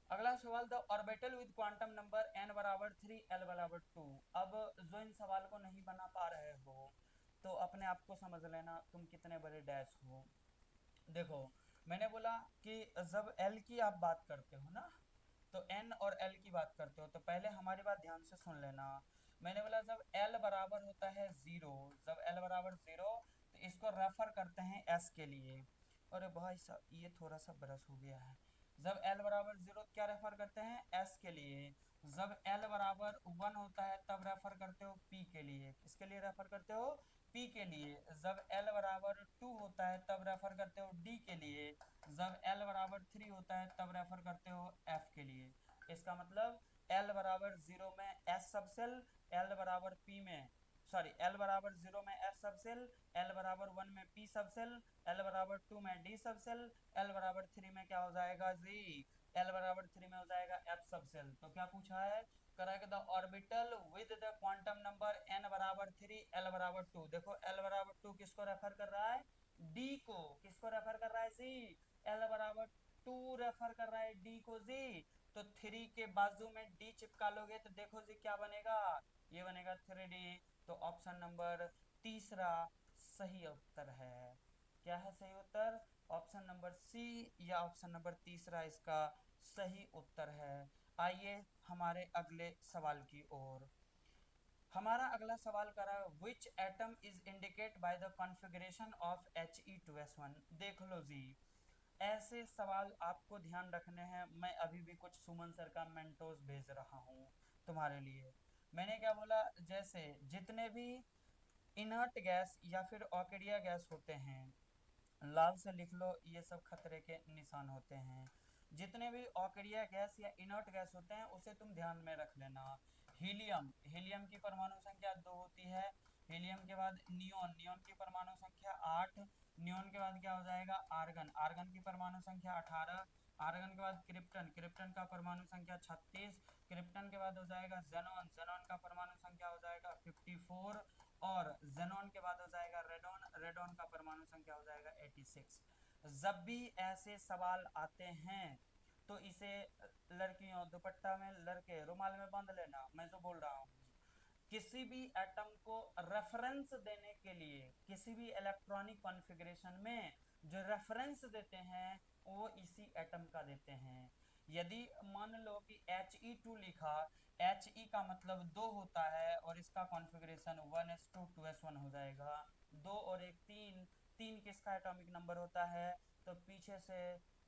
अगला सवाल, the orbital with quantum number n बराबर 3 l बराबर 2। अब जो इन सवाल को नहीं बना पा रहे हो तो अपने आप को समझ लेना तुम कितने बड़े डैश हो। देखो मैंने बोला कि जब l की आप बात करते हो ना, तो n और l की बात करते हो, तो पहले हमारी बात ध्यान से सुन लेना। मैंने बोला जब l बराबर होता है 0, जब l बराबर 0 तो इसको रेफर करते हैं s के लिए। अरे भाई साहब ये थोड़ा सा ब्रश हो गया है। जब l बराबर 0 क्या रेफर करते हैं, s के लिए। जब l बराबर 1 होता है तब रेफर करते हो p के लिए। किसके लिए रेफर करते हो, p के लिए। जब l बराबर 2 होता है तब रेफर करते हो d के लिए। जब l बराबर 3 होता है तब रेफर करते हो f के लिए। इसका मतलब l बराबर 0 में s सबसेल, l बराबर p में, सॉरी l बराबर 0 में s सबसेल, l बराबर 1 में p सबसेल, l बराबर 2 में d सबसेल, l बराबर 3 में क्या हो जाएगा जी, l बराबर 3 में हो जाएगा f सबसेल। तो क्या पूछा है, correct the orbital with the quantum number n बराबर 3 l बराबर 2। देखो l बराबर 2 किसको रेफर कर रहा है, d को। किसको रेफर कर रहा है जी, l बराबर 2 रेफर कर रहा है d को जी। तो 3 के बाजू में d चिपका लोगे तो देखो जी क्या बनेगा, ये बनेगा 3d। तो ऑप्शन नंबर तीसरा सही उत्तर है। क्या है सही उत्तर, ऑप्शन नंबर सी या ऑप्शन नंबर तीसरा इसका सही उत्तर है। आइए हमारे अगले सवाल की ओर। हमारा अगला सवाल कर रहा है which atom is indicate by the configuration of He2S1। देख लो जी, ऐसे सवाल आपको ध्यान रखने हैं। मैं अभी भी कुछ सुमन सर का मेंटोस भेज रहा हूँ तुम्हारे लिए। मैंने क्या बोला, जैसे जितने भी इनर्ट गैस या फिर ऑकिडिया गैस होते हैं, लाल से लिख लो, ये सब खतरे के निशान होते हैं। जितने भी ऑकिडिया गैस या इनर्ट गैस होते हैं उसे तुम ध्यान में रख लेना। हीलियम, हीलियम की परमाणु संख्या 2 होती है। हीलियम के बाद नियोन, नियोन की परमाणु संख्या 8। नियोन के बाद क्या हो जाएगा, आर्गन, आर्गन की परमाणु संख्या 18। आर्गन के बाद क्रिप्टन, क्रिप्टन का परमाणु संख्या 36। क्रिप्टन के बाद हो जाएगा जेनॉन, जेनॉन का परमाणु संख्या हो जाएगा 54। और जेनॉन के बाद हो जाएगा रेडॉन, रेडॉन का परमाणु संख्या हो जाएगा 86। जब भी ऐसे सवाल आते हैं तो इसे लड़कियों दुपट्टा में, लड़के रुमाल में बांध लेना, मैं जो बोल रहा हूँ। किसी भी एटम को रेफरेंस देने के लिए, किसी भी इलेक्ट्रॉनिक कॉन्फ़िगरेशन में जो रेफरेंस देते हैं वो इसी एटम का देते हैं। यदि मान लो कि He2 लिखा, He का मतलब 2 होता है और इसका कॉन्फ़िगरेशन 1s2 2s1 हो जाएगा। 2 और 1 3, 3 किसका एटॉमिक नंबर होता है, तो पीछे से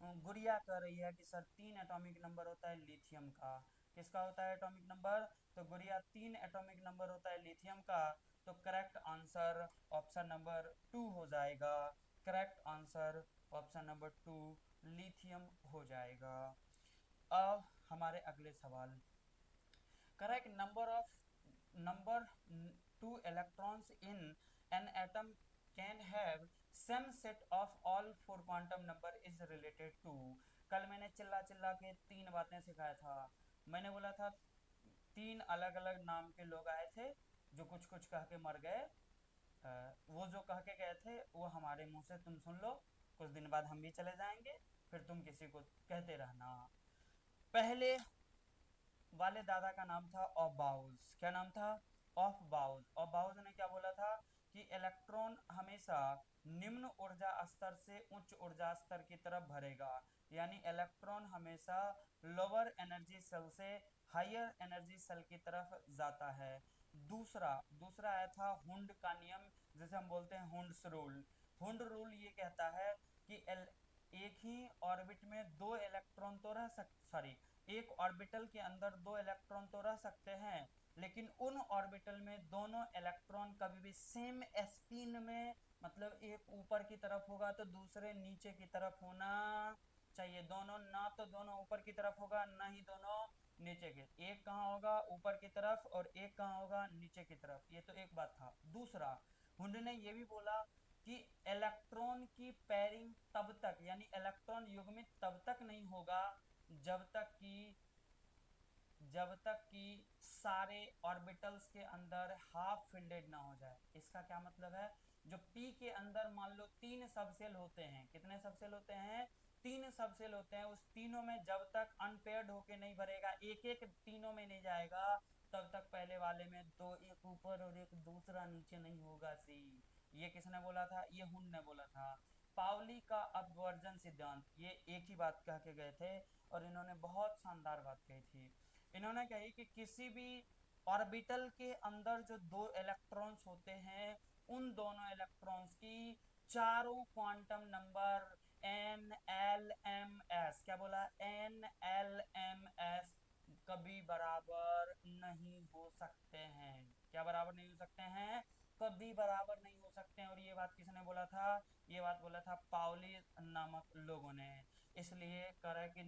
गुड़िया कर रही है कि सर 3 एटॉमिक नंबर होता है लिथियम का। किसका होता है एटॉमिक नंबर, तो गुड़िया 3 एटॉमिक नंबर होता है लिथियम का। तो करेक्ट आंसर ऑप्शन नंबर 2 हो जाएगा। Correct answer option number 2 lithium हो जाएगा। अब हमारे अगले सवाल, correct number 2 electrons in an atom can have same set of all 4 quantum number is related to। कल मैंने चिल्ला चिल्ला के 3 बातें सिखाया था। मैंने बोला था 3 अलग अलग नाम के लोग आए थे जो कुछ कुछ कह के मर गए। वो जो कह के गए थे वो हमारे मुंह से तुम सुन लो, कुछ दिन बाद हम भी चले जाएंगे, फिर तुम किसी को कहते रहना। पहले वाले दादा का नाम था ऑफबाउज। क्या नाम था, ऑफबाउज। ऑफबाउज ने क्या बोला था कि इलेक्ट्रॉन हमेशा निम्न ऊर्जा स्तर से उच्च ऊर्जा स्तर की तरफ भरेगा, यानी इलेक्ट्रॉन हमेशा लोअर एनर्जी सेल से हायर एनर्जी सेल की तरफ जाता है। दूसरा दूसरा आया था हुंड का नियम, जिसे हम बोलते हैं हुंड्स रूल। हुंड रूल ये कहता है कि एक ही ऑर्बिट में दो इलेक्ट्रॉन तो रह सक सॉरी एक ऑर्बिटल के अंदर 2 इलेक्ट्रॉन तो रह सकते हैं, लेकिन उन ऑर्बिटल में दोनों इलेक्ट्रॉन कभी भी सेम स्पिन में, मतलब एक ऊपर की तरफ होगा तो दूसरे नीचे की तरफ होना चाहिए। दोनों ना तो दोनों ऊपर की तरफ होगा, ना ही दोनों नीचे के, एक कहाँ होगा ऊपर की तरफ और एक कहाँ होगा नीचे की तरफ। ये तो एक बात था। दूसरा, हुंड ने ये भी बोला कि इलेक्ट्रॉन की पेयरिंग तब तक, यानी इलेक्ट्रॉन युग्मित तब तक नहीं होगा जब तक कि सारे ऑर्बिटल्स के अंदर हाफ फिल्डेड ना हो जाए। इसका क्या मतलब है? जो पी के अंदर मान लो 3 सबसेल होते हैं, कितने सबसेल होते हैं? 3 सबसेल होते हैं। उस तीनों में जब तक अनपेयर्ड होके नहीं भरेगा, एक एक तीनों में नहीं जाएगा, तब तक पहले वाले में दो, एक ऊपर और एक दूसरा नीचे नहीं होगा सी। ये किसने बोला था? ये हुंड ने बोला था। पाउली का अपवर्जन सिद्धांत, ये एक ही बात कह के गए थे और इन्होंने बहुत शानदार बात कही थी। इन्होंने कही कि किसी भी ऑर्बिटल के अंदर जो दो इलेक्ट्रॉन्स होते हैं, उन दोनों इलेक्ट्रॉन्स की चारों quantum number N L M S, क्या बोला? एन एल एम एस कभी बराबर नहीं हो सकते हैं। क्या बराबर नहीं हो सकते हैं? कभी बराबर नहीं हो सकते हैं। और ये बात किसने बोला था? ये बात बोला था पाउली नामक लोगों ने। इसलिए कह रहा है कि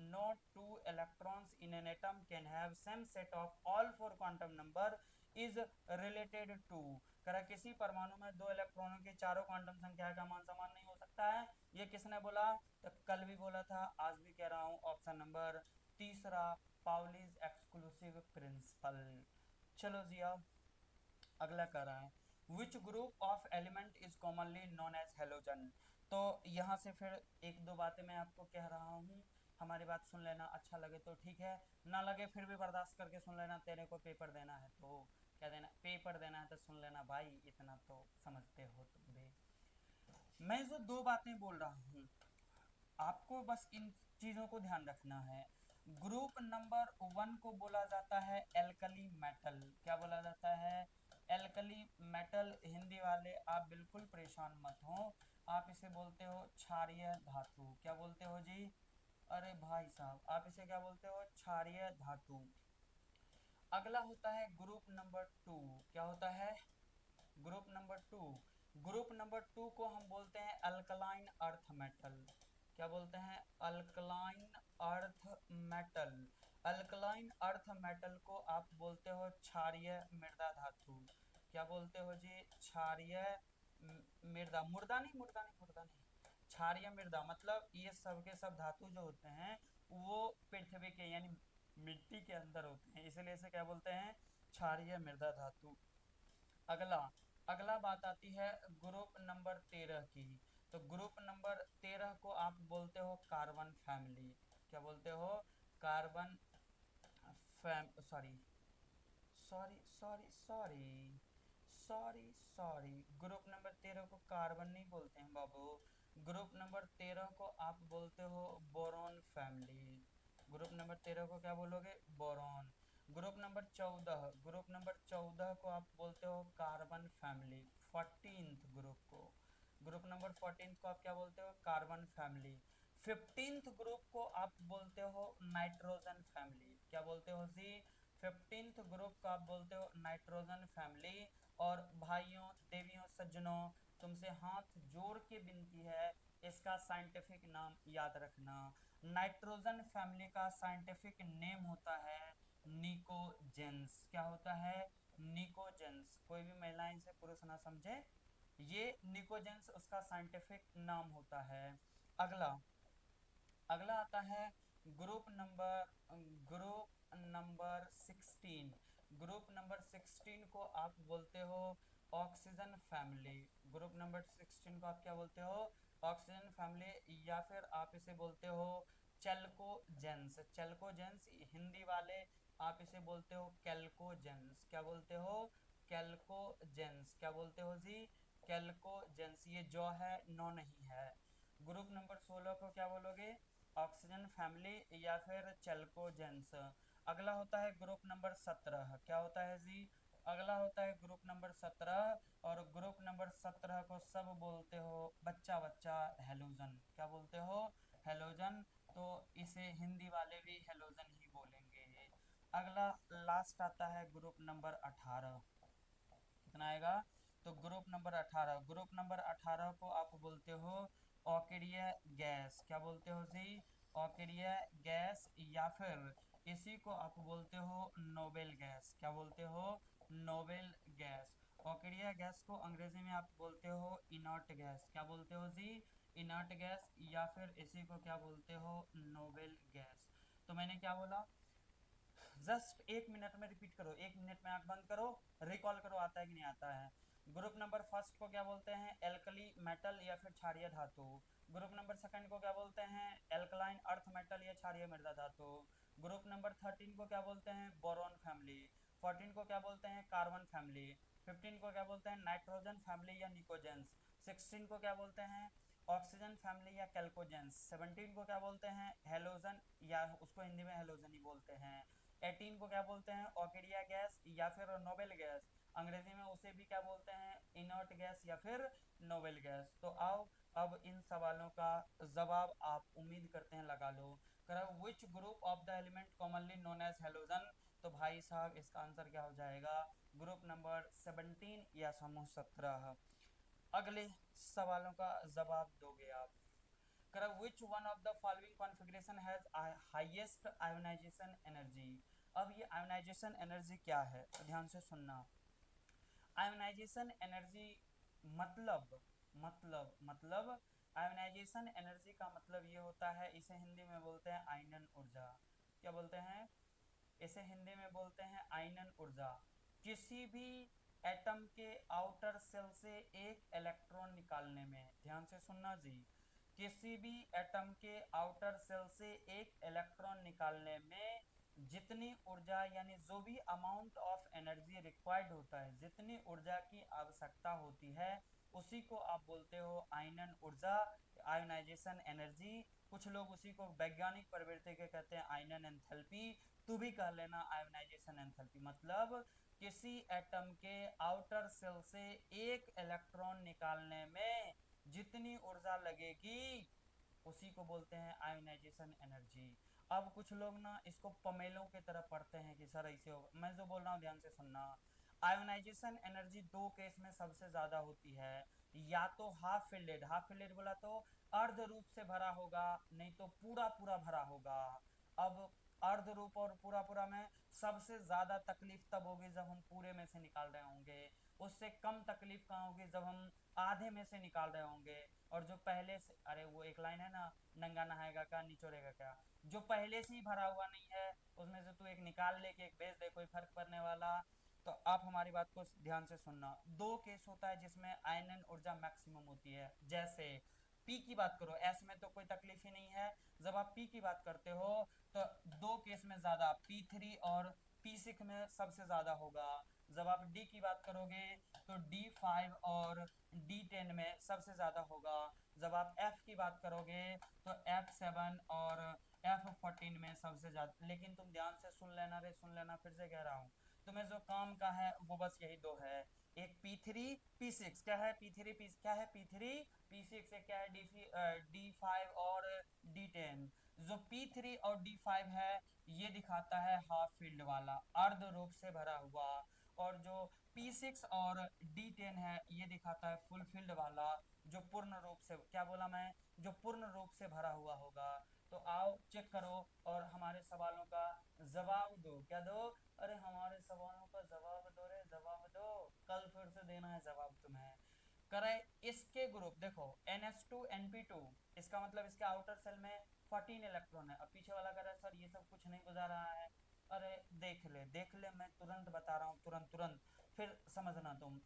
no two electrons in an atom can have same set of all four quantum number is related to. कह रहा है किसी परमाणु में दो इलेक्ट्रॉनों की चारों क्वांटम संख्या का मान समान नहीं हो सकता है। ये किसने बोला? तो कल भी बोला था, आज भी कह रहा हूँ, ऑप्शन नंबर तीसरा, पाउलीज एक्सक्लूसिव प्रिंसिपल। चलो जी आओ, अगला कह रहा है which group of element is commonly known as halogen. तो यहाँ से फिर एक दो बातें मैं आपको कह रहा हूँ, हमारी बात सुन लेना, अच्छा लगे तो ठीक है, ना लगे फिर भी बर्दाश्त करके सुन लेना। तेरे को पेपर देना है तो क्या देना, पेपर देना है तो सुन लेना भाई, इतना तो समझते हो तुम भी। मैं जो दो बातें बोल रहा हूँ, आपको बस इन चीजों को ध्यान रखना है। ग्रुप नंबर 1 को बोला जाता है एल्कली मेटल। क्या बोला जाता है? Alkali metal. हिंदी वाले आप बिल्कुल परेशान मत हो, आप इसे बोलते हो क्षारीय धातु। क्या बोलते हो जी? अरे भाई साहब, आप इसे क्या बोलते हो? क्षारीय धातु। अगला होता है ग्रुप नंबर 2। क्या होता है? Group number 2। ग्रुप नंबर 2 को हम बोलते हैं अल्कलाइन अर्थ मेटल। क्या बोलते हैं? Alkaline earth metal. Alkaline earth metal को आप बोलते हो क्षारीय मृदा धातु। क्या बोलते हो जी? क्षारीय मृदा, मुर्दा नहीं, मुर्दा नहीं, मुर्दा नहीं, क्षारीय मृदा। मतलब ये सब के सब धातु जो होते हैं वो पृथ्वी के यानी मिट्टी के अंदर होते हैं, इसलिए इसे क्या बोलते हैं? क्षारीय मृदा धातु। अगला अगला बात आती है ग्रुप नंबर 13 की। तो ग्रुप नंबर 13 को आप बोलते हो कार्बन फैमिली। क्या बोलते हो? Carbon sorry sorry sorry sorry sorry sorry, group number 13 को कार्बन नहीं बोलते हैं बाबू। ग्रुप नंबर 13 को आप बोलते हो बोरॉन फैमिली। ग्रुप नंबर 13 को क्या बोलोगे? बोरॉन। ग्रुप नंबर 14 को आप बोलते हो कार्बन फैमिली। 14th ग्रुप को, ग्रुप नंबर 14 को आप क्या बोलते हो? Carbon family. 15th ग्रुप को आप बोलते हो नाइट्रोजन फैमिली। क्या बोलते हो जी? 15th ग्रुप को आप बोलते हो नाइट्रोजन फैमिली। और भाइयों, देवियों, सज्जनों, तुमसे हाथ जोड़ के विनती है, इसका साइंटिफिक नाम याद रखना। नाइट्रोजन फैमिली का साइंटिफिक नेम होता है निकोजेंस। क्या होता है? निकोजेंस। कोई भी महिलाएं इसे पुरुष ना समझे, ये निकोजेंस उसका साइंटिफिक नाम होता है। अगला अगला आता है group number group number 16। Group number 16 को आप बोलते हो ऑक्सीजन फैमिली। ग्रुप नंबर 16 को आप क्या बोलते हो? ऑक्सीजन फैमिली, या फिर आप इसे बोलते हो चेल्कोजेंस। चेल्कोजेंस, हिंदी वाले आप इसे बोलते हो कैल्कोजेंस। क्या बोलते हो? कैल्कोजेंस। क्या बोलते हो जी? कैल्कोजेंस। ये जो है नो नहीं है। ग्रुप नंबर 16 को क्या बोलोगे? ऑक्सीजन फैमिली या फिर चेल्कोजेंस। अगला होता है ग्रुप नंबर 17। क्या होता है जी? अगला होता है ग्रुप नंबर 17। और ग्रुप नंबर 17 को सब बोलते हो बच्चा बच्चा हेलोजन। क्या बोलते हो? हेलोजन। तो इसे हिंदी वाले भी हेलोजन ही बोलेंगे। अगला लास्ट आता है ग्रुप नंबर 18। कितना आएगा? तो ग्रुप नंबर 18, ग्रुप नंबर 18 को आप बोलते हो ऑर्किडिया गैस। क्या बोलते हो जी? ऑर्किडिया गैस, या फिर इसी को आप बोलते हो नोबेल गैस। क्या बोलते हो? Noble gas. ऑर्किडिया गैस को अंग्रेजी में आप बोलते हो इनर्ट गैस। क्या बोलते हो जी? इनर्ट गैस, या फिर इसी को क्या बोलते हो? Noble gas. तो मैंने क्या बोला? जस्ट 1 मिनट में रिपीट करो, 1 मिनट में आंख बंद करो, रिकॉल करो आता है कि नहीं आता है। ग्रुप नंबर फर्स्ट को क्या बोलते हैं? एल्कली मेटल या फिर क्षारीय धातु। ग्रुप नंबर सेकंड को क्या बोलते हैं? एल्कलाइन अर्थ मेटल या क्षारीय मृदा धातु। ग्रुप नंबर 13 को क्या बोलते हैं? Boron family. 14 को क्या बोलते हैं? Carbon family. 15 को क्या बोलते हैं? नाइट्रोजन फैमिली या निकोजेंस। 16 को क्या बोलते हैं? ऑक्सीजन फैमिली या कैल्कोजेंस। 17 को क्या बोलते हैं? हेलोजन, या उसको हिंदी में हेलोजन ही बोलते हैं। 18 को क्या बोलते हैं? ऑर्किडिया गैस या फिर नोबेल गैस। अंग्रेजी में उसे भी क्या बोलते हैं? इनर्ट गैस या फिर नोबेल गैस। तो आओ अब इन सवालों का जवाब आप उम्मीद करते हैं लगा लो। Which group of the element commonly known as halogen. तो भाई साहब इसका आंसर क्या हो जाएगा? ग्रुप नंबर 17 या समूह 17। अगले सवालों का जवाब दोगे आप। Which one of the following configuration has highest ionization energy. अब ये आयोनाइजेशन एनर्जी क्या है, तो ध्यान से सुनना। आयोनाइजेशन एनर्जी मतलब आयोनाइजेशन एनर्जी का मतलब ये होता है, इसे हिंदी में बोलते हैं आयनन ऊर्जा। क्या बोलते हैं? इसे हिंदी में बोलते हैं आयनन ऊर्जा। किसी भी एटम के आउटर सेल से एक इलेक्ट्रॉन निकालने में, ध्यान से सुनना जी, किसी भी एटम के आउटर सेल से एक इलेक्ट्रॉन निकालने में जितनी ऊर्जा, यानी जो भी अमाउंट ऑफ एनर्जी रिक्वायर्ड होता है, जितनी ऊर्जा की आवश्यकता होती है, उसी को आप बोलते हो आयनन ऊर्जा, आयोनाइजेशन एनर्जी। कुछ लोग उसी को वैज्ञानिक प्रवृत्ति के कहते हैं आयनन एंथैल्पी। तू भी कह लेना आयोनाइजेशन एंथैल्पी। मतलब किसी एटम के आउटर सेल से एक इलेक्ट्रॉन निकालने में जितनी ऊर्जा लगेगी उसी को बोलते हैं आयोनाइजेशन एनर्जी। अब कुछ लोग ना इसको पमेलों की तरह पढ़ते हैं कि सर ऐसे होगा। मैं जो बोल रहा हूँ ध्यान से सुनना। आयोनाइजेशन एनर्जी दो केस में सबसे ज्यादा होती है। या तो हाफ फिल्ड, हाफ फिल्ड बोला तो अर्ध रूप से भरा होगा, नहीं तो पूरा पूरा भरा होगा। अब अर्ध रूप और पूरा पूरा में सबसे ज्यादा तकलीफ तब होगी जब हम पूरे में से निकाल रहे होंगे। उससे कम तकलीफ कहाँ होगी? जब हम आधे में से निकाल रहे होंगे। और जो पहले से, अरे वो एक लाइन है ना, नंगा नहाएगा क्या निचोड़ेगा क्या। जो पहले से ही भरा हुआ नहीं है उसमें से तू एक निकाल ले के एक बेच दे, कोई फर्क पड़ने वाला। तो आप हमारी बात को ध्यान से सुनना। दो केस होता है जिसमें आयनन ऊर्जा मैक्सिमम होती है। जैसे पी की बात करो, एस में तो कोई तकलीफ ही नहीं है। जब आप पी की बात करते हो तो दो केस में ज्यादा, P3 और P6 में सबसे ज्यादा होगा। जब आप डी की बात करोगे तो D5 और D10 में सबसे ज्यादा होगा। जब आप एफ की बात करोगे तो F7 और F14 में सबसे ज्यादा। लेकिन तुम ध्यान से सुन लेना रे, सुन लेना, फिर से कह रहा हूँ। तुम्हें जो काम का है वो बस यही दो है, एक P3 P6। क्या है P3 P, क्या है P3 P6, एक क्या है D5 और D10। जो P3 और D5 है ये दिखाता है हाफ फील्ड वाला, अर्ध रूप से भरा हुआ। और जो P6 और D10 है ये दिखाता है फुल फील्ड वाला, जो पूर्ण रूप से, क्या बोला मैं, जो पूर्ण रूप से भरा हुआ होगा। तो आओ चेक करो और हमारे सवालों का जवाब दो। क्या दो? अरे हमारे सवालों का जवाब दो रे, जवाब दो। कल फिर से देना है जवाब तुम्हें। करे इसके ग्रुप देखो NH2 NP2, इसका मतलब इसके आउटर सेल में 14 इलेक्ट्रॉन है। अब पीछे वाला कह रहा है सर ये सब कुछ नहीं बुझा रहा है। अरे देख ले देख ले, मैं तुरंत बता रहा हूँ, तुरंत तुरंत, फिर समझना तुम।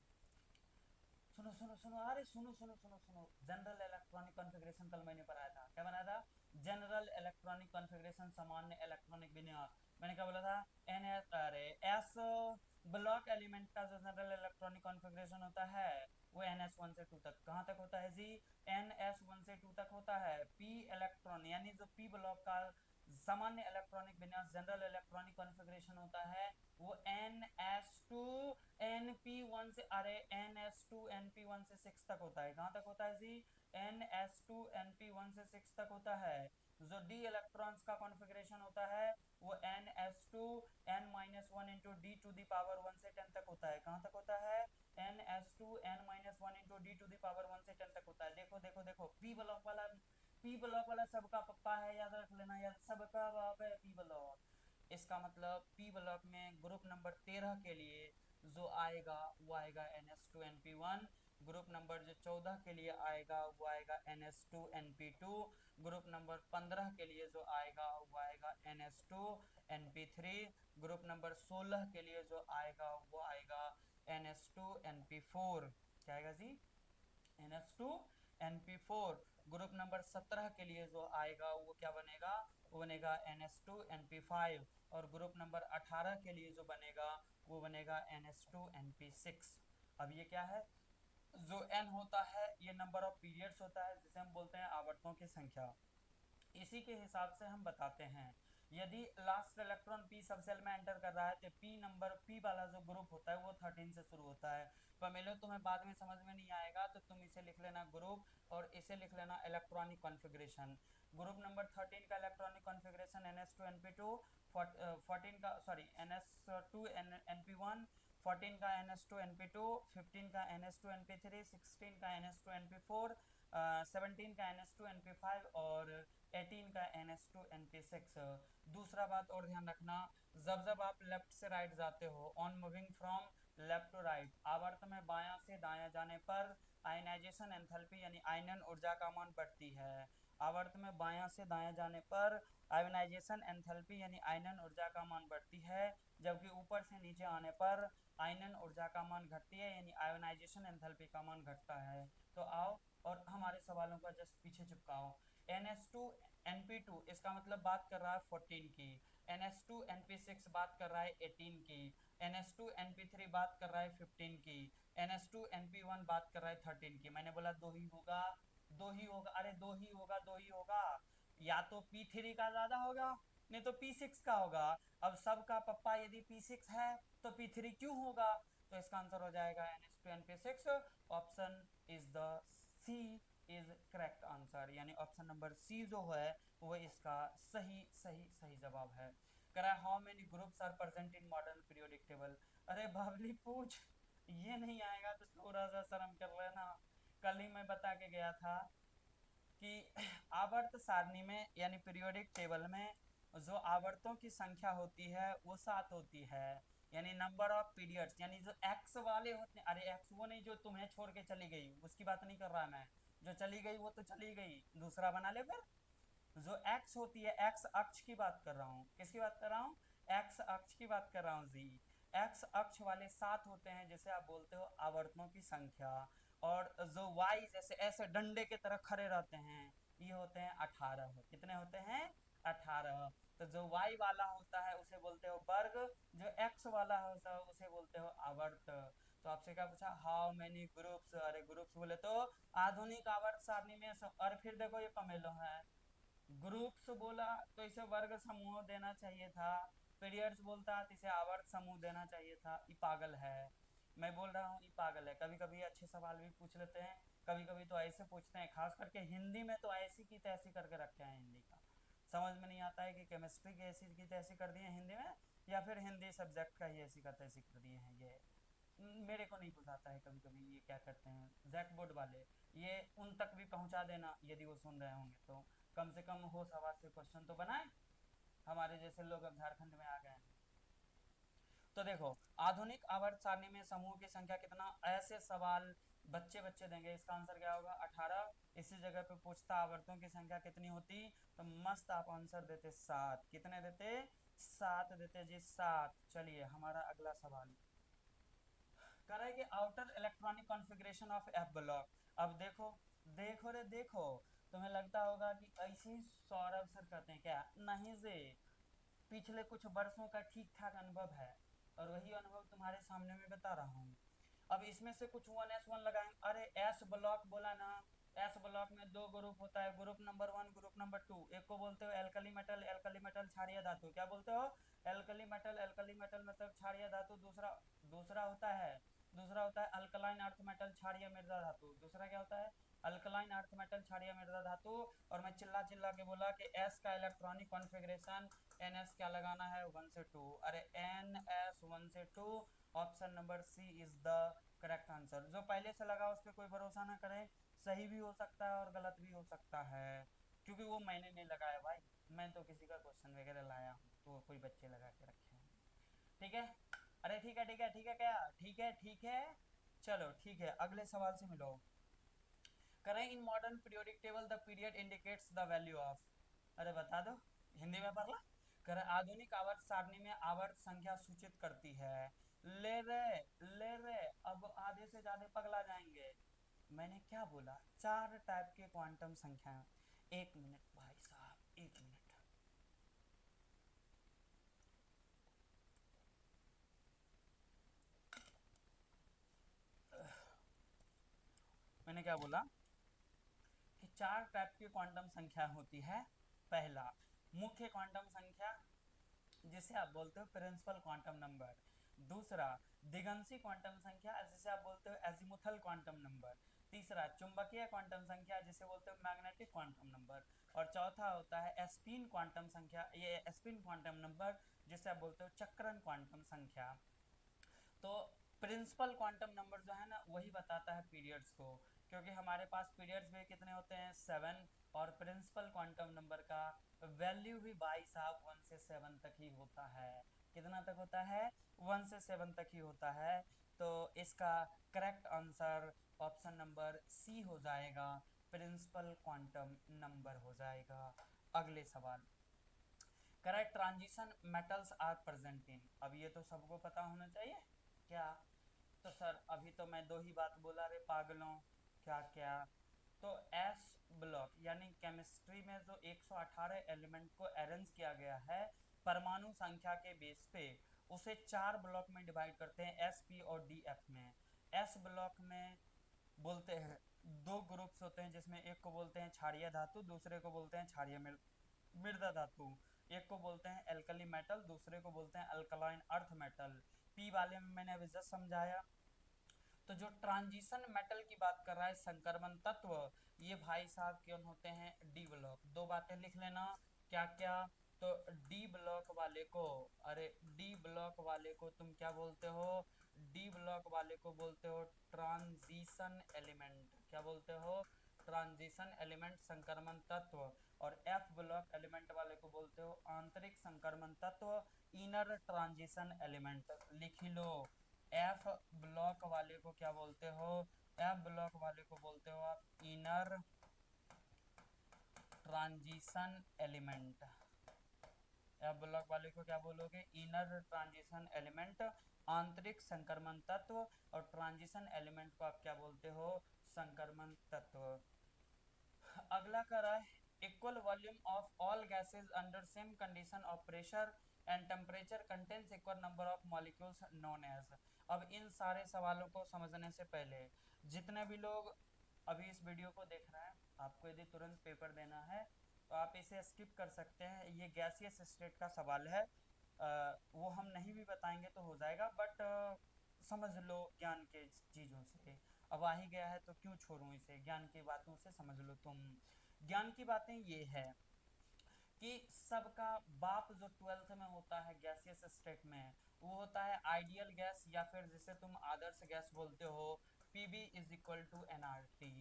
सुनो सुनो सुनो, अरे सुनो सुनो सुनो सुनो, जनरल इलेक्ट्रॉनिक कॉन्फ़िगरेशन कल मैंने पढ़ाया था। क्या बनाया था? जनरल इलेक्ट्रॉनिक कॉन्फ़िगरेशन, सामान्य इलेक्ट्रॉनिक विन्यास। मैंने क्या बोला था? एन एस, अरे एस ब्लॉक एलिमेंट का जो जनरल इलेक्ट्रॉनिक कॉन्फ़िगरेशन होता है वो NS1 से 2 तक। कहाँ तक होता है जी? NS1 से 2 तक होता है। P इलेक्ट्रॉन यानी जो P ब्लॉक का सामान्य इलेक्ट्रॉनिक विन्यास, जनरल इलेक्ट्रॉनिक कॉन्फ़िगरेशन होता है, वो NS2 NP1 से, अरे NS2 NP1 से 6 तक होता है। कहाँ तक होता है जी? NS2 NP1 से 6 तक होता है। जो डी इलेक्ट्रॉन्स का कॉन्फ़िगरेशन होता है वो NS2 n-1 into d to the power 1 से 10 तक होता है। कहाँ तक होता है? NS2 n-1 into d to the power 1 से 10 तक होता है। देखो देखो देखो, पी ब्लॉक वाला सबका पप्पा है, याद रख लेना यार, सबका बाप है पी ब्लॉक। इसका मतलब पी ब्लॉक में ग्रुप नंबर 13 के लिए जो आएगा वो आएगा NS2NP1। ग्रुप नंबर जो 14 के लिए आएगा वो आएगा NS2NP2। ग्रुप नंबर 15 के लिए जो आएगा वो आएगा NS2NP3। ग्रुप नंबर 16 के लिए जो आएगा वो आएगा NS2NP4। क्या आएगा जी? NS2NP4। ग्रुप नंबर 17 के लिए जो आएगा वो क्या बनेगा? वो बनेगा NS2NP5। और ग्रुप नंबर 18 के लिए जो बनेगा वो बनेगा NS2NP6। अब ये क्या है? जो n होता है ये नंबर ऑफ पीरियड्स होता है, जिसे हम बोलते हैं आवर्तों की संख्या। इसी के हिसाब से हम बताते हैं, यदि लास्ट इलेक्ट्रॉन p सब सेल में एंटर कर रहा है तो p वाला जो ग्रुप होता है वो 13 से शुरू होता है। पमेलो तुम्हें बाद में समझ में नहीं आएगा तो तुम इसे लिख लेना ग्रुप और इसे लिख लेना इलेक्ट्रॉनिक कॉन्फ़िगरेशन। ग्रुप नंबर 13 का इलेक्ट्रॉनिक कॉन्फ़िगरेशन NS2NP2, 14 का सॉरी NS2NP1, 14 का NS2NP2, 15 का NS2NP3, 16 का NS2NP4, 17 का NS2NP5 और 18 का NS2NP6। दूसरा बात और ध्यान रखना, जब जब आप लेफ्ट से राइट जाते हो, on moving from left to right, आवर्त में बायां से दायां जाने पर आयनाइजेशन एंथैल्पी यानी आयनन ऊर्जा का मान बढ़ती है। आवर्त में बायां से दायां जाने पर आयनाइजेशन एंथैल्पी यानी आयनन ऊर्जा का मान बढ़ती है, जबकि ऊपर से नीचे आने पर आयनन ऊर्जा का मान घटती है यानी आयोनाइजेशन एंथैल्पी का मान घटता है। तो आओ और हमारे सवालों का जस्ट पीछे चिपकाओ। NS2NP2 इसका मतलब बात कर रहा है 14 की, NS2NP6 बात कर रहा है 18 की, NS2NP3 बात कर रहा है 15 की, NS2NP1 बात कर रहा है 13 की। मैंने बोला दो ही होगा, दो ही होगा, अरे दो ही होगा, दो ही होगा, या तो P3 का ज्यादा होगा नहीं तो P6 का होगा। अब सबका पप्पा यदि P6 है तो P3 क्यों होगा? तो इसका आंसर हो जाएगा NS2NP6। Option is the C is correct answer, यानी ऑप्शन नंबर सी जो है वो इसका सही सही सही जवाब है। कह रहा है how many groups are present in modern periodic table. अरे बावली पूछ, ये नहीं आएगा तो थोड़ा सा शर्म कर लेना। कल ही मैं बता के गया था कि आवर्त सारणी में यानी पीरियोडिक टेबल में जो आवर्तों की संख्या होती है वो 7 होती है, यानी नंबर ऑफ पीरियड्स, यानी जो एक्स वाले होते हैं, अरे एक्स वो नहीं जो तुम्हें छोड़ के चली गई, उसकी बात नहीं कर रहा मैं, जो चली गई वो तो चली गई, दूसरा बना ले फिर। जो एक्स होती है, एक्स अक्ष की बात कर रहा हूँ, किसकी बात कर रहा हूँ? एक्स अक्ष की बात कर रहा हूँ जी। एक्स अक्ष वाले 7 होते हैं जिसे आप बोलते हो आवर्तों की संख्या। और जो वाई जैसे ऐसे डंडे की तरह खड़े रहते हैं ये होते हैं 18। कितने होते हैं? 18। तो जो वाई वाला होता है उसे बोलते हो वर्ग, जो एक्स वाला होता है उसे बोलते हो आवर्त। तो आपसे क्या पूछा? हाउ मेनी ग्रुप्स, अरे ग्रुप्स बोले तो आधुनिक आवर्त सारणी में और फिर देखो ये पमेलो है, ग्रुप्स बोला तो इसे वर्ग समूह देना चाहिए था, पीरियड्स बोलता तो इसे आवर्त समूह देना चाहिए था। ये पागल है, मैं बोल रहा हूँ ये पागल है। कभी कभी अच्छे सवाल भी पूछ लेते हैं, कभी कभी तो ऐसे पूछते हैं, खास करके हिंदी में तो ऐसी की तैसी करके रखे हैं। हिंदी का समझ में नहीं आता है कि केमिस्ट्री की ऐसी की तैसी कर दिए हिंदी में, या फिर हिंदी सब्जेक्ट का ही ऐसी का तैसी कर दिए हैं। ये मेरे को नहीं बुझाता है कभी कभी ये क्या करते हैं जैक बोर्ड वाले। ये उन तक भी पहुंचा देना यदि वो सुन रहे होंगे तो, कम से कम होश आवाज से क्वेश्चन तो बनाए। हमारे जैसे लोग अब झारखंड में आ गए हैं। तो देखो, आधुनिक आवर्त सारणी में समूह की संख्या कितना, ऐसे सवाल बच्चे बच्चे देंगे। इसका आंसर क्या होगा? 18। इसी जगह पे पूछता आवर्तों की संख्या कितनी होती, तो मस्त आप आंसर देते 7। कितने देते? 7 देते जी, 7। चलिए हमारा अगला सवाल कर रहा है कि outer electronic configuration of F block. अब देखो देखो रे देखो, तुम्हें लगता होगा कि ऐसे ही सौरभ सर कहते हैं क्या? नहीं जी, पिछले कुछ वर्षों का ठीक ठाक अनुभव है और वही अनुभव तुम्हारे सामने में बता रहा हूँ। अब इसमें से कुछ 1s1 लगाएंगे। अरे एस ब्लॉक बोला ना, एस ब्लॉक में दो ग्रुप होता है, ग्रुप नंबर 1 ग्रुप नंबर 2। एक को बोलते हो एल्कली मेटल क्षारीय धातु। क्या बोलते हो? एल्कली मेटल मतलब क्षारीय धातु। दूसरा दूसरा होता है दूसरा होता है अल्कलाइन अर्थ मेटल क्षारीय मृदा धातु। दूसरा क्या होता है? अल्कलाइन अर्थ मेटल क्षारीय मृदा धातु। और मैं चिल्ला चिल्ला के बोला कि एस का इलेक्ट्रॉनिक कॉन्फ़िगरेशन एन एस क्या लगाना है 1 से 2, अरे एन एस 1 से 2, option number C is the correct answer. जो पहले से लगा उस पर कोई भरोसा ना करें, सही भी हो सकता है और गलत भी हो सकता है, क्योंकि वो मैंने नहीं लगाया भाई, मैं तो किसी का क्वेश्चन वगैरह लाया हूँ तो कोई बच्चे लगा के रखे हैं। ठीक है, अरे ठीक है ठीक है ठीक है, क्या ठीक है ठीक है, चलो ठीक है, अगले सवाल से मिलो। करें इन modern periodic table the period indicates the value of, अरे बता दो, हिंदी में पढ़ ला। करें आधुनिक आवर्त सारणी में आवर्त संख्या सूचित करती है। ले रे अब आधे से ज्यादा पगला जाएंगे। मैंने क्या बोला, 4 टाइप के क्वांटम संख्या। एक मिनट भाई साहब, एक मिनट। मैंने क्या बोला कि 4 टाइप की क्वांटम संख्या होती है। पहला, मुख्य क्वांटम संख्या जिसे आप बोलते हो प्रिंसिपल क्वांटम नंबर। दूसरा, दिगंशी क्वांटम संख्या जिसे आप बोलते हो एजीमुथल क्वांटम नंबर। तीसरा, चुंबकीय क्वांटम संख्या जिसे बोलते हो मैग्नेटिक क्वांटम नंबर। और चौथा होता है स्पिन क्वांटम संख्या, ये स्पिन क्वांटम नंबर जिसे आप बोलते हो चक्रण क्वांटम संख्या। तो प्रिंसिपल क्वांटम नंबर जो है ना वही बताता है पीरियड्स को, क्योंकि हमारे पास पीरियड्स भी कितने होते हैं 7, और प्रिंसिपल क्वांटम नंबर का वैल्यू भी भाई साहब 1 से 7 तक ही होता है। कितना तक होता है, 1 से 7 तक ही होता है। तो इसका correct answer option number C हो जाएगा, प्रिंसिपल क्वांटम नंबर हो जाएगा। अगले सवाल, correct transition metals are present in, अब ये तो सबको पता होना चाहिए क्या। तो सर अभी तो मैं 2 ही बात बोला रे पागलों, क्या क्या। तो एस ब्लॉक यानी केमिस्ट्री में जो 118 एलिमेंट को अरेंज किया गया है परमाणु संख्या के बेस पे, उसे 4 ब्लॉक में डिवाइड करते हैं, एस पी और डी एफ में। एस ब्लॉक में बोलते हैं 2 ग्रुप्स होते हैं, जिसमें एक को बोलते हैं क्षारीय धातु, दूसरे को बोलते हैं क्षारीय मृदा धातु। एक को बोलते हैं एल्कली मेटल, दूसरे को बोलते हैं अल्कलाइन अर्थ मेटल। पी वाले में मैंने अभी जस्ट समझाया। तो जो ट्रांजिशन मेटल की बात कर रहा है संक्रमण तत्व, ये भाई साहब कौन होते हैं, डी ब्लॉक। 2 बातें लिख लेना, क्या क्या। तो डी ब्लॉक वाले को, अरे डी ब्लॉक वाले को तुम क्या बोलते हो, डी ब्लॉक वाले को बोलते हो ट्रांजिशन एलिमेंट। क्या बोलते हो, ट्रांजिशन एलिमेंट संक्रमण तत्व। और एफ ब्लॉक एलिमेंट वाले को बोलते हो आंतरिक संक्रमण तत्व, इनर ट्रांजिशन एलिमेंट। लिख लो, एफ ब्लॉक वाले को क्या बोलते हो, एफ ब्लॉक वाले को बोलते हो आप inner transition element. F block वाले को क्या बोलोगे, इनर ट्रांजिशन एलिमेंट, आंतरिक संक्रमण तत्व। और ट्रांजिशन एलिमेंट को आप क्या बोलते हो, संक्रमण तत्व। अगला कर रहा है equal volume of all gases under same condition of pressure and temperature contains equal number of molecules known as. अब इन सारे सवालों को समझने से पहले, जितने भी लोग अभी इस वीडियो को देख रहे हैं, आपको यदि तुरंत पेपर देना है तो आप इसे स्किप कर सकते हैं। ये गैसियस स्टेट का सवाल है, वो हम नहीं भी बताएंगे तो हो जाएगा, बट समझ लो ज्ञान के चीज़ों से। अब आ ही गया है तो क्यों छोड़ूं इसे, ज्ञान की बातों से समझ लो तुम। ज्ञान की बातें ये है कि सबका बाप जो 12th में होता है गैसियस स्टेट में, वो होता है आइडियल गैस, या फिर जिसे तुम आदर्श गैस बोलते हो, PV is equal to nRT.